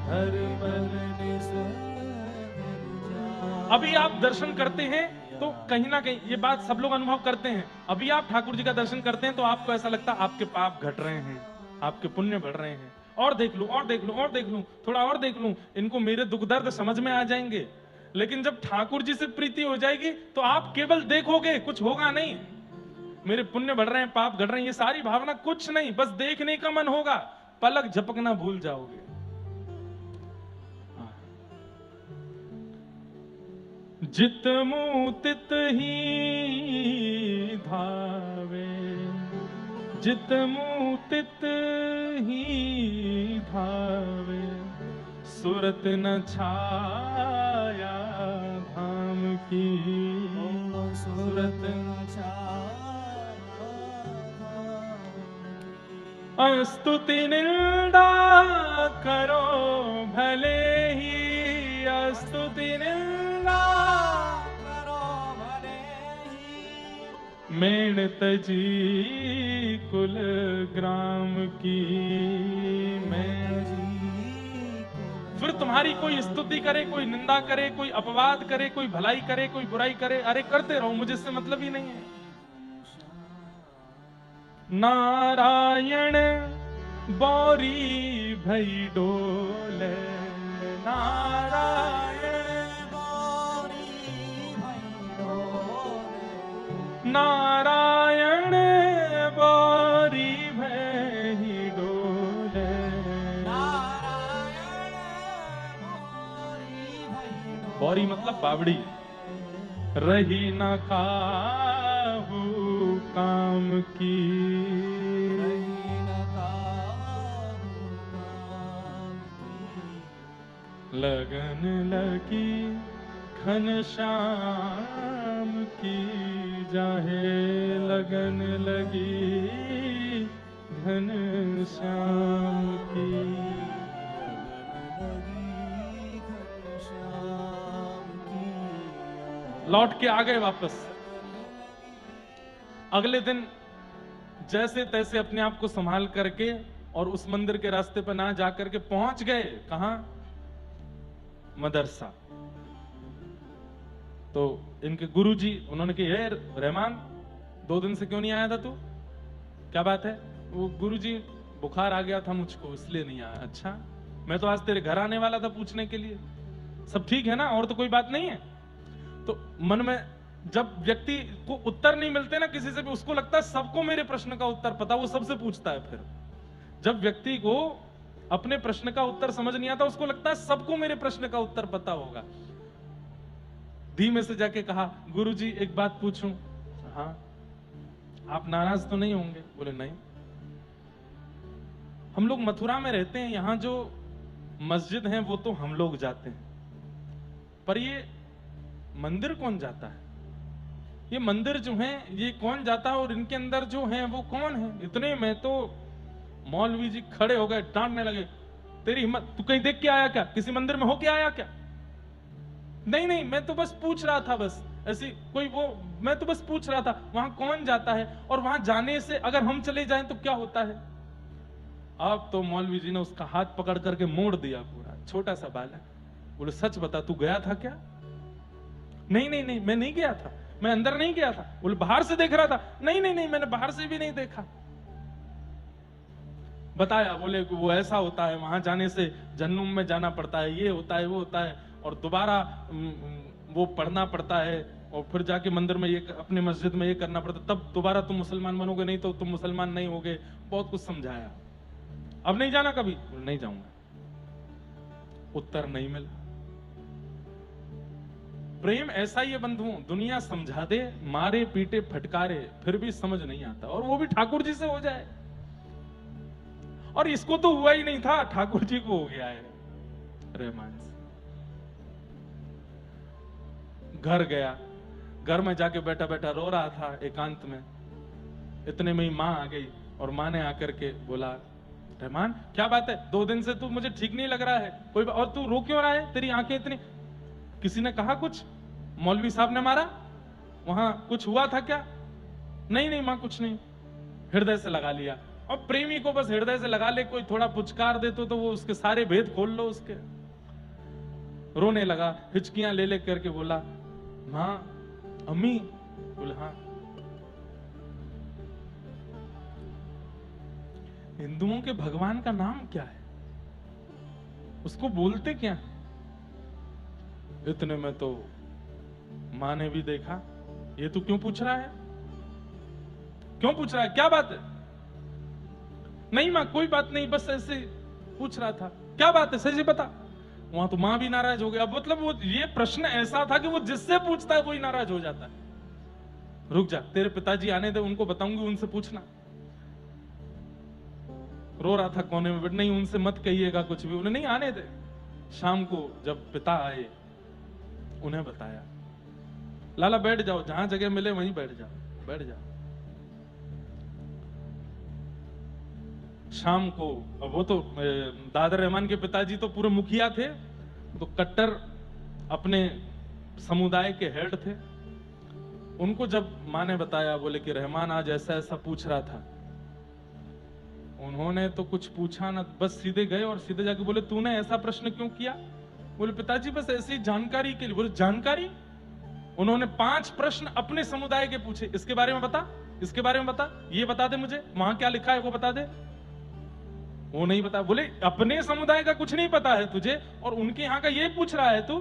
धरि पलन जाम। अभी आप दर्शन करते हैं तो कहीं ना कहीं ये बात सब लोग अनुभव करते हैं, अभी आप ठाकुर जी का दर्शन करते हैं तो आपको ऐसा लगता है आपके पाप घट रहे हैं, आपके पुण्य बढ़ रहे हैं, और देख लूं और देख लूं और देख लूं, थोड़ा और देख लूं, इनको मेरे दुख दर्द समझ में आ जाएंगे। लेकिन जब ठाकुर जी से प्रीति हो जाएगी तो आप केवल देखोगे, कुछ होगा नहीं, मेरे पुण्य बढ़ रहे हैं, पाप घट रहे हैं, ये सारी भावना कुछ नहीं, बस देखने का मन होगा, पलक झपकना भूल जाओगे। जित मुँह तित ही धावे, जित मुँह तित ही धावे, सुरत न छाया धाम की, सुरत न छाया धाम। स्तुति निंदा करो भले ही, स्तुति निंदा करो भले ही, मेण तजी कुल ग्राम की, फिर तुम्हारी कोई स्तुति करे, कोई निंदा करे, कोई अपवाद करे, कोई भलाई करे, कोई बुराई करे, अरे करते रहो, मुझे इससे मतलब ही नहीं है। नारायण बौरी भई डोले, नारायण बौरी भई डोले, बौरी मतलब बावड़ी। रही न काहू काम की, रही न काहू काम की। लगन लगी घनश्याम की, जाहे लगन लगी घनश्याम की। लगी घनश्याम की। लौट के आ गए वापस। अगले दिन जैसे तैसे अपने आप को संभाल करके और उस मंदिर के रास्ते पर ना जाकर के पहुंच गए कहां, मदरसा। तो इनके गुरुजी उन्होंने कहा, हे रहमान 2 दिन से क्यों नहीं आया था तू, क्या बात है? वो गुरुजी बुखार आ गया था मुझको इसलिए नहीं आया। अच्छा, मैं तो आज तेरे घर आने वाला था पूछने के लिए, सब ठीक है ना, और तो कोई बात नहीं है? तो मन में जब व्यक्ति को उत्तर नहीं मिलते ना किसी से भी, उसको लगता है सबको मेरे प्रश्न का उत्तर पता, वो सबसे पूछता है। फिर जब व्यक्ति को अपने प्रश्न का उत्तर समझ नहीं आता, उसको लगता है सबको मेरे प्रश्न का उत्तर पता होगा। धीमे से जाके कहा, गुरुजी एक बात पूछूं? हाँ। आप नाराज तो नहीं होंगे? बोले नहीं। हम लोग मथुरा में रहते हैं, यहां जो मस्जिद है वो तो हम लोग जाते हैं, पर ये मंदिर कौन जाता है? ये मंदिर जो है ये कौन जाता है, और इनके अंदर जो है वो कौन है? इतने में तो मौलवी जी खड़े हो गए, डांटने लगे, तेरी हिम्मत, तू कहीं देख के आया क्या? किसी मंदिर में हो के आया क्या? नहीं नहीं, मैं तो बस पूछ रहा था, बस ऐसी कोई वो, मैं तो बस पूछ रहा था वहां कौन जाता है, और वहां जाने से अगर हम चले जाएं तो क्या होता है? अब तो मौलवी जी ने उसका हाथ पकड़ करके मोड़ दिया पूरा, छोटा सा बालक। बोले सच बता, तू गया था क्या? नहीं नहीं नहीं, मैं नहीं गया था, मैं अंदर नहीं गया था। बोले बाहर से देख रहा था? नहीं नहीं नहीं, मैंने बाहर से भी नहीं देखा। बताया, बोले वो ऐसा होता है, वहां जाने से जहन्नुम में जाना पड़ता है, ये होता है वो होता है, और दोबारा वो पढ़ना पड़ता है, और फिर जाके मंदिर में ये, अपने मस्जिद में ये करना पड़ता है, तब दोबारा तुम मुसलमान बनोगे, नहीं तो तुम मुसलमान नहीं होगे। बहुत कुछ समझाया। अब नहीं जाना कभी? नहीं जाऊंगा। उत्तर नहीं मिला। प्रेम ऐसा ही है बंधुओं, दुनिया समझा दे, मारे पीटे फटकारे, फिर भी समझ नहीं आता, और वो भी ठाकुर जी से हो जाए। और इसको तो हुआ ही नहीं था, ठाकुर जी को हो गया है रहमान से। घर गया, घर में जाके बैठा बैठा रो रहा था एकांत में। इतने में ही मां आ गई, और मां ने आकर के बोला, रहमान क्या बात है, 2 दिन से तू मुझे ठीक नहीं लग रहा है, कोई और तू रो क्यों रहा है? तेरी आंखें इतनी, किसी ने कहा कुछ? मौलवी साहब ने मारा? वहां कुछ हुआ था क्या? नहीं नहीं मां, कुछ नहीं। हृदय से लगा लिया। और प्रेमी को बस हृदय से लगा ले, कोई थोड़ा पुचकार दे तो वो उसके सारे भेद खोल लो उसके। रोने लगा, हिचकियां ले ले करके बोला, मां, अम्मी? बोले हाँ। हिंदुओं के भगवान का नाम क्या है? उसको बोलते क्या? इतने में तो मां ने भी देखा, ये तू क्यों पूछ रहा है? क्यों पूछ रहा है? क्या बात है? नहीं मां, कोई बात नहीं, बस ऐसे पूछ रहा था। क्या बात है, सही से बता। वहां तो मां भी नाराज हो गई। अब मतलब वो, ये प्रश्न ऐसा था कि वो जिससे पूछता है वही नाराज हो जाता है। रुक जा, तेरे पिताजी आने दे, उनको बताऊंगी, उनसे पूछना। रो रहा था कोने में, नहीं उनसे मत कहिएगा कुछ भी, उन्हें नहीं आने दे। शाम को जब पिता आए, उन्हें बताया, लाला बैठ जाओ, जहां जगह मिले वहीं बैठ जाओ, बैठ जाओ। शाम को, वो तो दादर रहमान के पिताजी तो पूरे मुखिया थे, तो कट्टर अपने समुदाय के हेड थे। उनको जब मां ने बताया, बोले कि रहमान आज ऐसा ऐसा पूछ रहा था, उन्होंने तो कुछ पूछा ना, बस सीधे गए और सीधे जाके बोले, तूने ऐसा प्रश्न क्यों किया? बोले पिताजी बस ऐसी जानकारी के लिए। बोले जानकारी? उन्होंने 5 प्रश्न अपने समुदाय के पूछे, इसके बारे में बता, इसके बारे में बता, ये बता दे मुझे, वहां क्या लिखा है वो बता दे। वो नहीं बता। बोले अपने समुदाय का कुछ नहीं पता है तुझे, और उनके यहां का ये पूछ रहा है तू?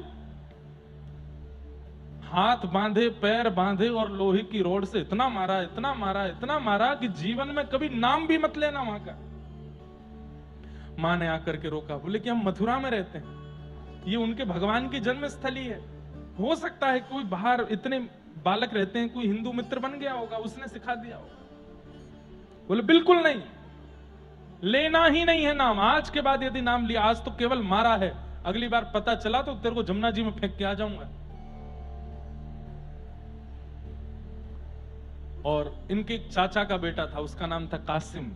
हाथ बांधे, पैर बांधे, और लोहे की रोड से इतना मारा, इतना मारा, इतना मारा कि जीवन में कभी नाम भी मत लेना वहां का। मां ने आकर के रोका, बोले कि हम मथुरा में रहते हैं, ये उनके भगवान की जन्म स्थली है। हो सकता है कोई बाहर, इतने बालक रहते हैं, कोई हिंदू मित्र बन गया होगा, उसने सिखा दिया होगा। बोले बिल्कुल नहीं, लेना ही नहीं है नाम। आज के बाद यदि नाम लिया, आज तो केवल मारा है, अगली बार पता चला तो तेरे को जमुना जी में फेंक के आ जाऊंगा। और इनके एक चाचा का बेटा था, उसका नाम था कासिम।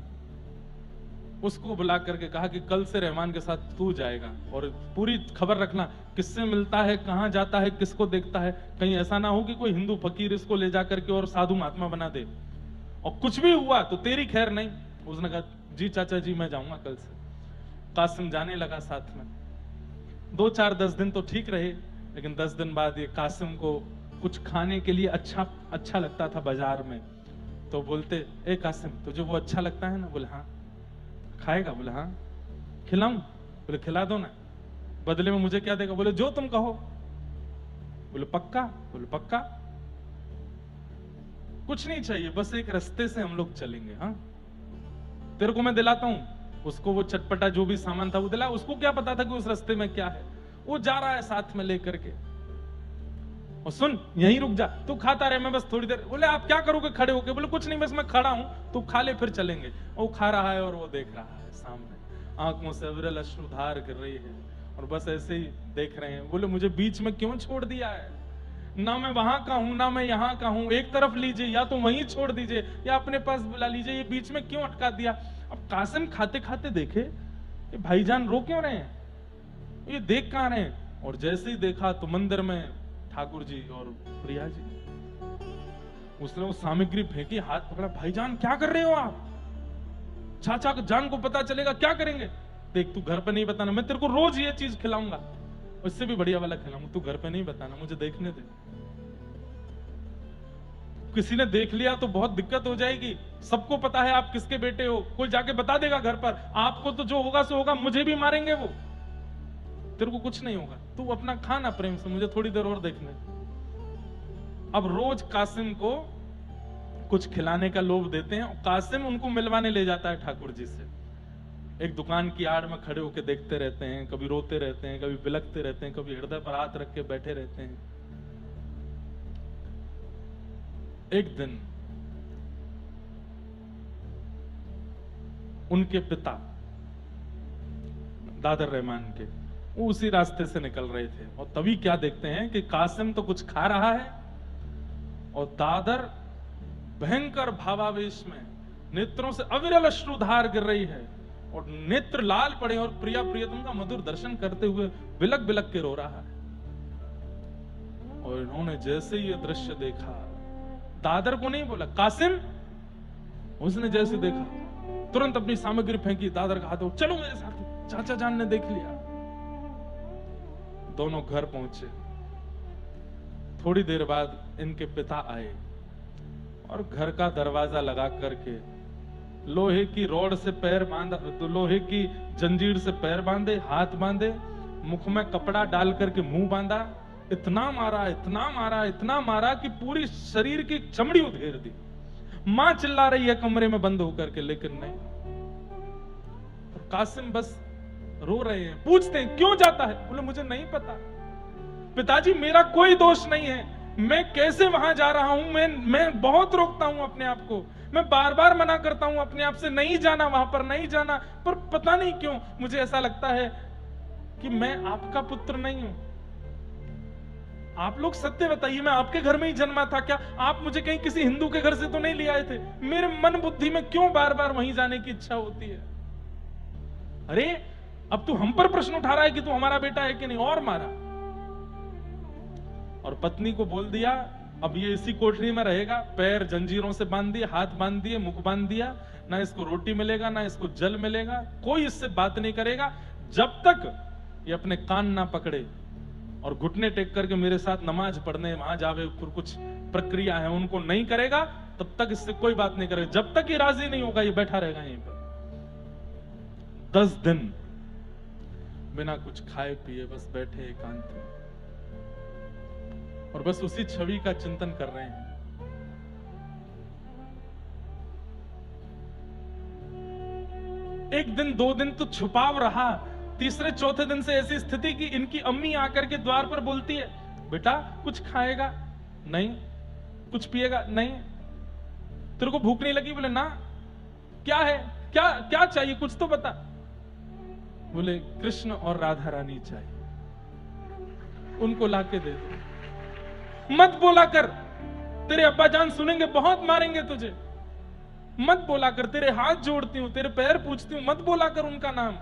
उसको बुला करके कहा कि कल से रहमान के साथ तू जाएगा और पूरी खबर रखना, किससे मिलता है, कहां जाता है, किसको देखता है, कहीं ऐसा ना हो कि कोई हिंदू फकीर इसको ले जा करके और साधु महात्मा बना दे, और कुछ भी हुआ तो तेरी खैर नहीं। उसने कहा जी चाचा जी मैं जाऊंगा कल से। कासिम जाने लगा साथ में। 2-4-10 दिन तो ठीक रहे, लेकिन 10 दिन बाद ये कासिम को कुछ खाने के लिए अच्छा लगता था बाजार में। तो बोलते, ए कासिम तुझे वो अच्छा लगता है ना? बोले हाँ। खाएगा? बोले हाँ। खिलाऊं? बोले खिला दो ना। बदले में मुझे क्या देगा? बोले जो तुम कहो। बोले पक्का? बोले पक्का। कुछ नहीं चाहिए, बस एक रास्ते से हम लोग चलेंगे। हाँ तेरे को मैं दिलाता हूं। उसको वो चटपटा जो भी सामान था वो दिला। उसको क्या पता था कि उस रास्ते में क्या है, वो जा रहा है साथ में लेकर के। और सुन यहीं रुक जा, तू खाता रहे, मैं बस थोड़ी देर। बोले आप क्या करोगे खड़े होके? बोले कुछ नहीं, बस मैं खड़ा हूं, तू खा ले फिर चलेंगे। वो खा रहा है और वो देख रहा है सामने, आंखों से अविरल अश्रुधार गिर रही है और बस ऐसे ही देख रहे हैं। बोले मुझे बीच में क्यों छोड़ दिया है? ना मैं वहां का हूं ना मैं यहां का हूं, एक तरफ लीजिए या तो वहीं छोड़ दीजिए या अपने पास बुला लीजिए, ये बीच में क्यों अटका दिया? अब कासिम खाते खाते देखे ये भाईजान रो क्यों रहे हैं, ये देख कहां रहे हैं? और जैसे ही देखा तो मंदिर में ठाकुर जी और प्रिया जी। उसने वो सामग्री फेंकी, हाथ पकड़ा, भाईजान क्या कर रहे हो आप? चाचा को जान को पता चलेगा क्या करेंगे? देख तू घर पे नहीं बताना, मैं तेरे को रोज ये चीज खिलाऊंगा, उससे भी बढ़िया वाला खिलाऊंगा, तू घर पे नहीं बताना, मुझे देखने दे। किसी ने देख लिया तो बहुत दिक्कत हो जाएगी। सबको पता है आप किसके बेटे हो, कोई जाके बता देगा घर पर, आपको तो जो होगा सो होगा, मुझे भी मारेंगे वो, तेरे को कुछ नहीं होगा, तू अपना खाना प्रेम से, मुझे थोड़ी देर और देखने। अब रोज कासिम को कुछ खिलाने का लोभ देते हैं। कासिम उनको मिलवाने ले जाता है ठाकुर जी से। एक दुकान की आड़ में खड़े होकर देखते रहते हैं, कभी रोते रहते हैं, कभी बिलखते रहते हैं, कभी हृदय पर हाथ रख के बैठे रहते हैं। एक दिन उनके पिता दादर रहमान के, वो उसी रास्ते से निकल रहे थे और तभी क्या देखते हैं कि कासिम तो कुछ खा रहा है और दादर भयंकर भावावेश में नेत्रों से अविरल अश्रुधार गिर रही है और नेत्र लाल पड़े और प्रिया प्रियतम का मधुर दर्शन करते हुए बिलक बिलक के रो रहा है। और इन्होंने जैसे ये दृश्य देखा, दादर को नहीं बोला, कासिम, उसने जैसे देखा तुरंत अपनी सामग्री फेंकी, दादर का हाथ, चलो मेरे साथ, चाचा जान ने देख लिया। दोनों घर पहुंचे। थोड़ी देर बाद इनके पिता आए और घर का दरवाजा लगा करके लोहे की रॉड से पैर बांधा, तो लोहे की जंजीर से पैर बांधे, हाथ बांधे, मुख में कपड़ा डाल करके मुंह बांधा, इतना मारा, इतना मारा, इतना मारा कि पूरी शरीर की चमड़ी उधेड़ दी। मां चिल्ला रही है कमरे में बंद होकर के, लेकिन नहीं। तो कासिम बस रो रहे हैं। पूछते हैं क्यों जाता है? बोले मुझे नहीं पता पिताजी, मेरा कोई दोष नहीं है, मैं कैसे वहां जा रहा हूं, मैं बहुत रोकता हूं अपने आप को, मैं बार बार मना करता हूं अपने आप से, नहीं जाना वहां पर, नहीं जाना, पर पता नहीं क्यों मुझे ऐसा लगता है कि मैं आपका पुत्र नहीं हूं। आप लोग सत्य बताइए, मैं आपके घर में ही जन्मा था क्या? आप मुझे कहीं किसी हिंदू के घर से तो नहीं ले आए थे? मेरे मन बुद्धि में क्यों बार बार वहीं जाने की इच्छा होती है? अरे अब तू हम पर प्रश्न उठा रहा है कि तू हमारा बेटा है कि नहीं, और मारा। और पत्नी को बोल दिया अब ये इसी कोठरी में रहेगा, पैर जंजीरों से बांध दिए, हाथ बांध दिए, मुख बांध दिया, ना इसको रोटी मिलेगा ना इसको जल मिलेगा, कोई इससे बात नहीं करेगा जब तक ये अपने कान ना पकड़े और घुटने टेक करके मेरे साथ नमाज पढ़ने वहां जावे, फिर कुछ प्रक्रिया है उनको नहीं करेगा, तब तक इससे कोई बात नहीं करेगा, जब तक ये राजी नहीं होगा ये बैठा रहेगा यहीं पर। 10 दिन बिना कुछ खाए पिए बस बैठे एकांत में और बस उसी छवि का चिंतन कर रहे हैं। एक दिन 2 दिन तो छुपाव रहा, तीसरे चौथे दिन से ऐसी स्थिति कि इनकी अम्मी आकर के द्वार पर बोलती है, बेटा कुछ खाएगा? नहीं। कुछ पिएगा? नहीं। तेरे को भूख नहीं लगी? बोले ना। क्या है? क्या क्या चाहिए? कुछ तो बता। बोले कृष्ण और राधा रानी चाहिए, उनको लाके दे दो। मत बोला कर, तेरे अब्बा जान सुनेंगे, बहुत मारेंगे तुझे। मत बोला कर, तेरे हाथ जोड़ती हूं, तेरे पैर पूछती हूं, मत बोला कर उनका नाम।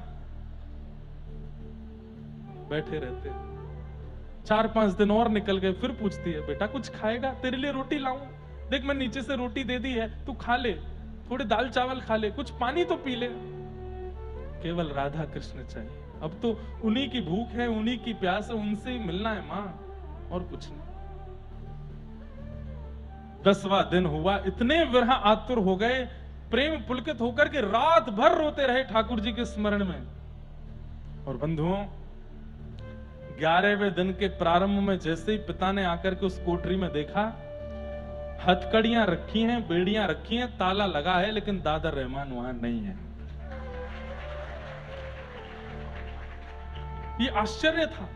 बैठे रहते 4-5 दिन और निकल गए, फिर पूछती है, बेटा कुछ खाएगा? तेरे लिए रोटी लाऊं? देख मैं नीचे से रोटी दे दी है, तू खा ले, थोड़े दाल चावल खा ले, कुछ पानी तो पी ले। केवल राधा कृष्ण चाहिए, अब तो उन्हीं की भूख है, उन्हीं की प्यास है, उनसे ही मिलना है मां, और कुछ नहीं। 10वां दिन हुआ, इतने विरह आतुर हो गए, प्रेम पुलकित होकर के रात भर रोते रहे ठाकुर जी के स्मरण में। और बंधुओं, 11वें दिन के प्रारंभ में जैसे ही पिता ने आकर के उस कोठरी में देखा, हथकड़ियां रखी हैं, बेड़ियां रखी हैं, ताला लगा है, लेकिन दादर रहमान वहां नहीं है। ये आश्चर्य था।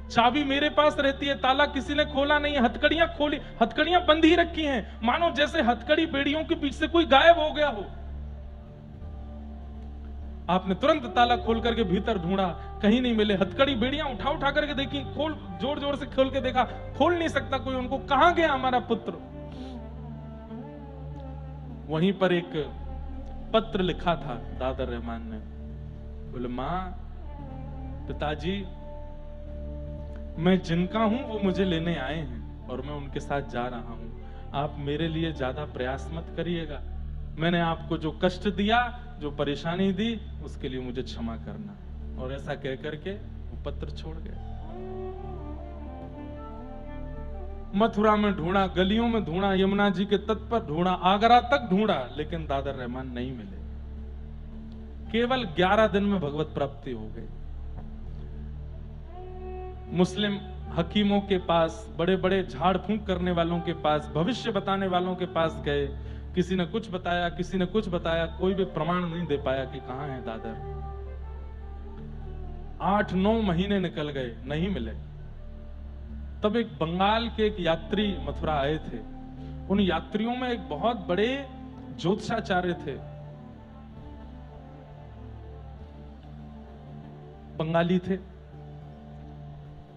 चाबी मेरे पास रहती है, ताला किसी ने खोला नहीं है, हथकड़ियां खोली, हथकड़ियां बंद ही रखी हैं, मानो जैसे हथकड़ी बेड़ियों के बीच से कोई गायब हो गया हो। आपने तुरंत ताला खोल करके भीतर ढूंढा, कहीं नहीं मिले। हथकड़ी बेड़ियां उठा उठा करके देखी, खोल, जोर जोर से खोल के देखा, खोल नहीं सकता कोई उनको। कहां गया हमारा पुत्र? वहीं पर एक पत्र लिखा था दादर रहमान ने। बोले मां, पिताजी, मैं जिनका हूं वो मुझे लेने आए हैं और मैं उनके साथ जा रहा हूं। आप मेरे लिए ज्यादा प्रयास मत करिएगा। मैंने आपको जो कष्ट दिया, जो परेशानी दी, उसके लिए मुझे क्षमा करना। और ऐसा कह करके वो पत्र छोड़ गए। मथुरा में ढूंढा, गलियों में ढूंढा, यमुना जी के तट पर ढूंढा, आगरा तक ढूंढा, लेकिन दादर रहमान नहीं मिले। केवल 11 दिन में भगवत प्राप्ति हो गई। मुस्लिम हकीमों के पास, बड़े बड़े झाड़ फूंक करने वालों के पास, भविष्य बताने वालों के पास गए। किसी ने कुछ बताया, किसी ने कुछ बताया, कोई भी प्रमाण नहीं दे पाया कि कहां है दादर। 8-9 महीने निकल गए, नहीं मिले। तब एक बंगाल के एक यात्री मथुरा आए थे। उन यात्रियों में एक बहुत बड़े ज्योतिषाचार्य थे, बंगाली थे।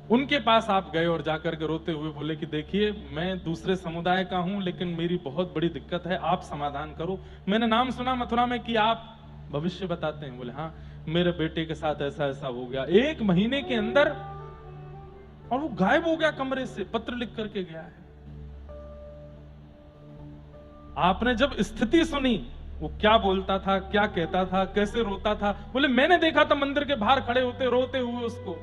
उनके पास आप गए और जाकर के रोते हुए बोले कि देखिए, मैं दूसरे समुदाय का हूं, लेकिन मेरी बहुत बड़ी दिक्कत है, आप समाधान करो। मैंने नाम सुना मथुरा में कि आप भविष्य बताते हैं। बोले हाँ, मेरे बेटे के साथ ऐसा ऐसा हो गया, 1 महीने के अंदर, और वो गायब हो गया कमरे से, पत्र लिख करके गया है। आपने जब स्थिति सुनी, वो क्या बोलता था, क्या कहता था, कैसे रोता था, बोले मैंने देखा था मंदिर के बाहर खड़े होते रोते हुए उसको।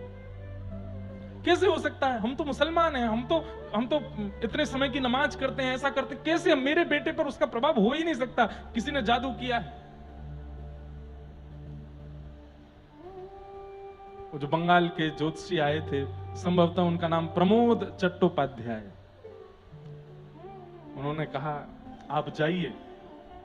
कैसे हो सकता है? हम तो मुसलमान हैं, हम तो इतने समय की नमाज करते हैं, ऐसा करते, कैसे मेरे बेटे पर उसका प्रभाव हो ही नहीं सकता, किसी ने जादू किया है। वो जो बंगाल के ज्योतिषी आए थे, संभवतः उनका नाम प्रमोद चट्टोपाध्याय, उन्होंने कहा आप जाइए,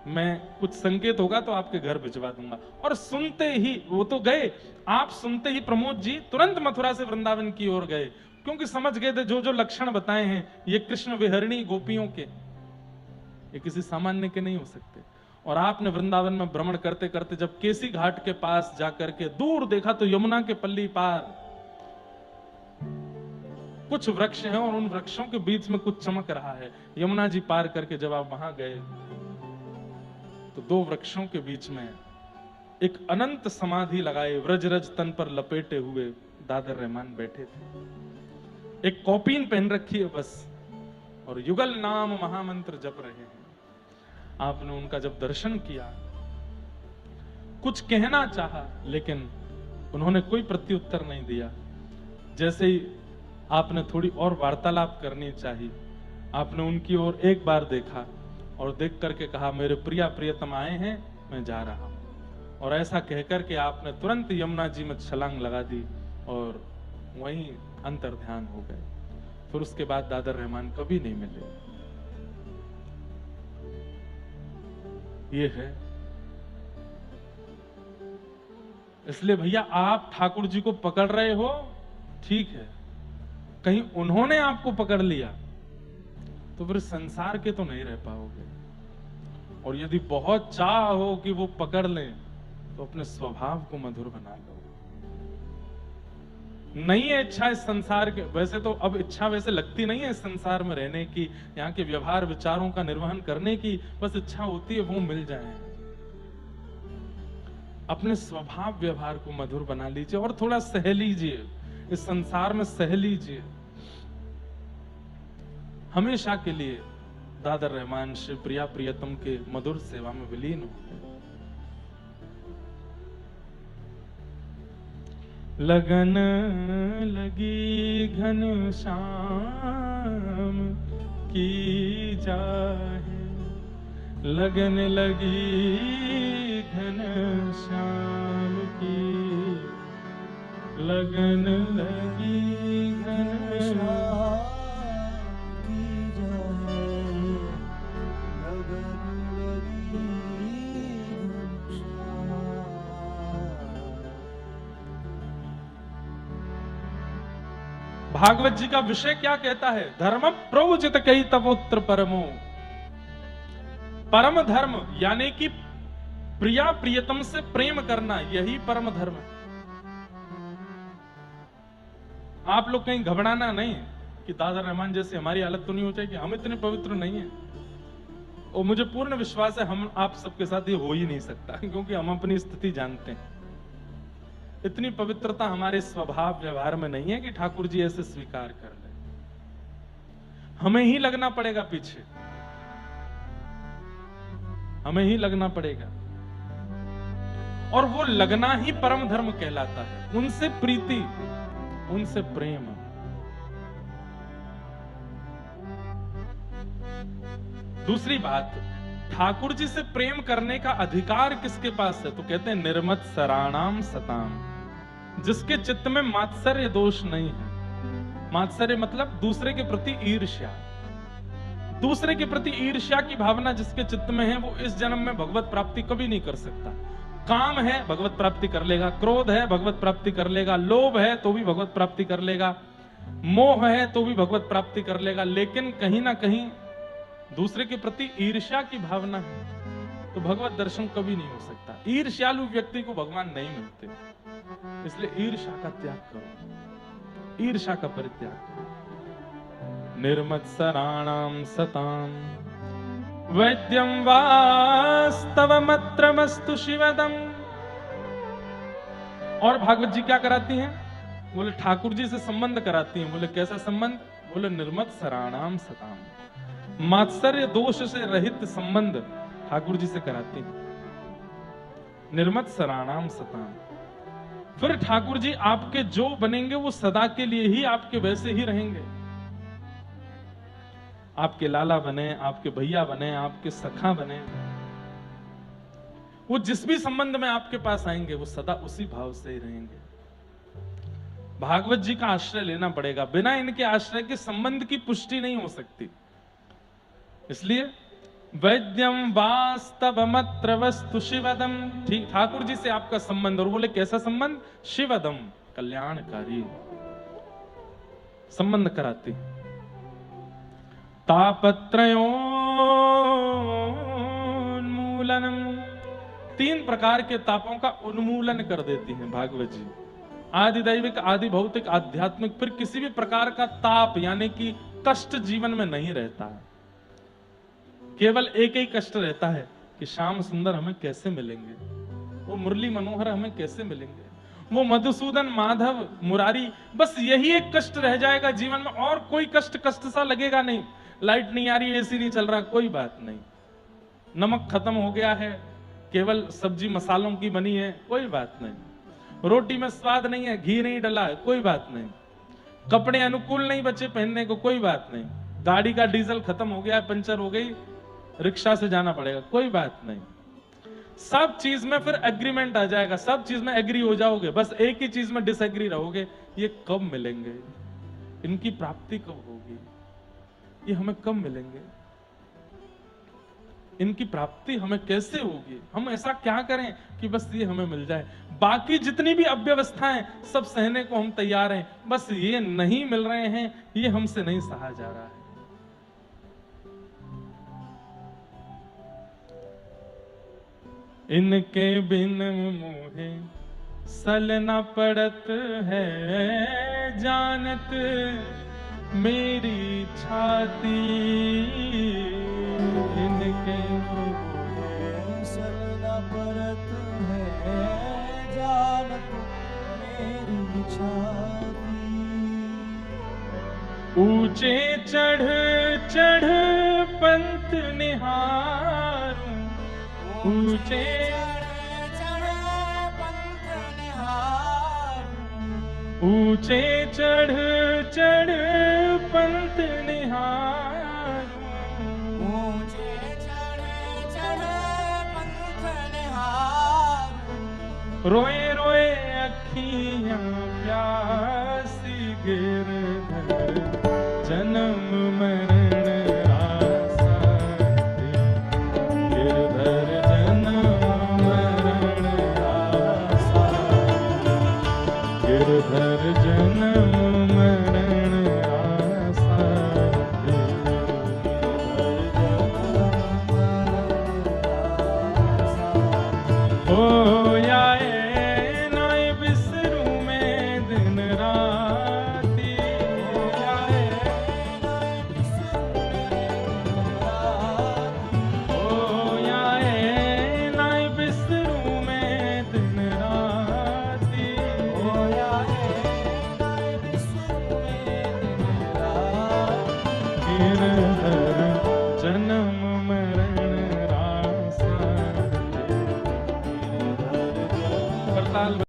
मैं कुछ संकेत होगा तो आपके घर भिजवा दूंगा। और सुनते ही वो तो गए, आप सुनते ही प्रमोद जी तुरंत मथुरा से वृंदावन की ओर गए, क्योंकि समझ गए थे जो जो लक्षण बताए हैं ये कृष्ण विहरणी गोपियों के, ये किसी सामान्य के नहीं हो सकते। और आपने वृंदावन में भ्रमण करते करते जब केसी घाट के पास जाकर के दूर देखा तो यमुना के पल्ली पार कुछ वृक्ष हैं और उन वृक्षों के बीच में कुछ चमक रहा है। यमुना जी पार करके जब आप वहां गए तो 2 वृक्षों के बीच में एक अनंत समाधि लगाए, व्रजरज तन पर लपेटे हुए दादर रहमान बैठे थे। एक कॉपीन पहन रखी है बस, और युगल नाम महामंत्र जप रहे हैं। आपने उनका जब दर्शन किया, कुछ कहना चाहा, लेकिन उन्होंने कोई प्रत्युत्तर नहीं दिया। जैसे ही आपने थोड़ी और वार्तालाप करनी चाहिए, आपने उनकी ओर एक बार देखा और देख करके कहा मेरे प्रिया प्रियतम आए हैं, मैं जा रहा हूं। और ऐसा कहकर के आपने तुरंत यमुना जी में छलांग लगा दी और वहीं अंतर ध्यान हो गए। फिर उसके बाद दादर रहमान कभी नहीं मिले। ये है इसलिए भैया आप ठाकुर जी को पकड़ रहे हो, ठीक है, कहीं उन्होंने आपको पकड़ लिया तो फिर संसार के तो नहीं रह पाओगे। और यदि बहुत चाह हो कि वो पकड़ लें तो अपने स्वभाव को मधुर बना लो। नहीं है इच्छा इस संसार के, वैसे तो अब इच्छा वैसे लगती नहीं है इस संसार में रहने की, यहाँ के व्यवहार विचारों का निर्वहन करने की, बस इच्छा होती है वो मिल जाए। अपने स्वभाव व्यवहार को मधुर बना लीजिए और थोड़ा सह लीजिए, इस संसार में सह लीजिए। हमेशा के लिए दादर रहमान श्री प्रिया प्रियतम के मधुर सेवा में विलीन हो। लगन लगी घन श्याम की जाहे, लगन लगी घन श्याम की, लगन लगी घन श्याम की जाए, लगन लगी घनश्याम। भागवत जी का विषय क्या कहता है? धर्म प्रवजित कई तपोत्र परमो। परम धर्म यानी कि प्रिया प्रियतम से प्रेम करना, यही परम धर्म है। आप लोग कहीं घबराना नहीं कि दादा रहमान जैसे हमारी हालत तो नहीं हो जाएगी, हम इतने पवित्र नहीं है। और मुझे पूर्ण विश्वास है हम आप सबके साथ ये हो ही नहीं सकता, क्योंकि हम अपनी स्थिति जानते हैं। इतनी पवित्रता हमारे स्वभाव व्यवहार में नहीं है कि ठाकुर जी ऐसे स्वीकार कर ले। हमें ही लगना पड़ेगा पीछे, हमें ही लगना पड़ेगा, और वो लगना ही परम धर्म कहलाता है। उनसे प्रीति, उनसे प्रेम। दूसरी बात, ठाकुर जी से प्रेम करने का अधिकार किसके पास है? तो कहते हैं निर्मत सराणाम सताम, जिसके चित्त में मात्सर्य दोष नहीं है। मात्सर्य मतलब दूसरे के प्रति ईर्ष्या, दूसरे के प्रति ईर्ष्या की भावना जिसके चित्त में है, वो इस जन्म में भगवत प्राप्ति कभी नहीं कर सकता। काम है भगवत प्राप्ति कर लेगा, क्रोध है भगवत प्राप्ति कर लेगा, लोभ है तो भी भगवत प्राप्ति कर लेगा, मोह है तो भी भगवत प्राप्ति कर लेगा, लेकिन कहीं ना कहीं दूसरे के प्रति ईर्ष्या की भावना है तो भगवत दर्शन कभी नहीं हो सकता। ईर्ष्यालु व्यक्ति को भगवान नहीं मिलते, इसलिए ईर्ष्या का त्याग करो, ईर्ष्या का परित्याग करो। निर्मत्सराणाम सताम वैद्यम वास्तवमत्रमस्तु शिवदम। और भागवत जी क्या कराती हैं? बोले ठाकुर जी से संबंध कराती हैं। बोले कैसा संबंध? बोले निर्मत्सराणाम सताम, मात्सर्य दोष से रहित संबंध ठाकुर जी से कराती हैं। निर्मत्सराणाम सताम। फिर ठाकुर जी आपके जो बनेंगे वो सदा के लिए ही आपके वैसे ही रहेंगे। आपके लाला बने, आपके भैया बने, आपके सखा बने, वो जिस भी संबंध में आपके पास आएंगे वो सदा उसी भाव से ही रहेंगे। भागवत जी का आश्रय लेना पड़ेगा, बिना इनके आश्रय के संबंध की पुष्टि नहीं हो सकती। इसलिए वैद्यम वास्तवमत्र वस्तु शिवदम, ठीक ठाकुर जी से आपका संबंध। और बोले कैसा संबंध? शिवदम, कल्याणकारी संबंध कराती। तापत्रयोन्मूलनम, 3 प्रकार के तापों का उन्मूलन कर देती हैं भागवत जी। आदि दैविक, आदि भौतिक, आध्यात्मिक। फिर किसी भी प्रकार का ताप यानी कि कष्ट जीवन में नहीं रहता है। केवल एक ही कष्ट रहता है कि श्याम सुंदर हमें कैसे मिलेंगे, वो मुरली मनोहर हमें कैसे मिलेंगे, वो मधुसूदन, माधव, मुरारी। बस यही एक कष्ट रह जाएगा जीवन में, और कोई कष्ट कष्ट सा लगेगा नहीं। लाइट नहीं आ रही, एसी नहीं चल रहा, कोई बात नहीं। नमक खत्म हो गया है, केवल सब्जी मसालों की बनी है, कोई बात नहीं। रोटी में स्वाद नहीं है, घी नहीं डला है, कोई बात नहीं। कपड़े अनुकूल नहीं बचे पहनने को, कोई बात नहीं। गाड़ी का डीजल खत्म हो गया, पंचर हो गई, रिक्शा से जाना पड़ेगा, कोई बात नहीं। सब चीज में फिर एग्रीमेंट आ जाएगा, सब चीज में एग्री हो जाओगे। बस एक ही चीज में डिसएग्री रहोगे, ये कब मिलेंगे, इनकी प्राप्ति कब होगी, ये हमें कब मिलेंगे। इनकी प्राप्ति हमें कैसे होगी, हम ऐसा क्या करें कि बस ये हमें मिल जाए। बाकी जितनी भी अव्यवस्थाएं सब सहने को हम तैयार हैं, बस ये नहीं मिल रहे हैं, ये हमसे नहीं सहा जा रहा है। इनके बिन मुहे सल न पड़त है, जानत मेरी छाती। इनके सलना परत है, जानत मेरी छाती। ऊंचे चढ़ चढ़ पंथ निहारूं, ऊंचे ऊंचे चढ़ चढ़ पंथ निहारूं, ऊंचे चढ़ चढ़ पंथ निहारूं। रोए रोए अखियां प्यासी गिरधर जन्म मरण आसाते। गिरधर जन्म मरण आसाते, गिरधर जन्म मरण आसाते। ओ याए नाय बिसरूं मैं दिन राती, ओ याए नाय बिसरूं मैं दिन राती। गिरधर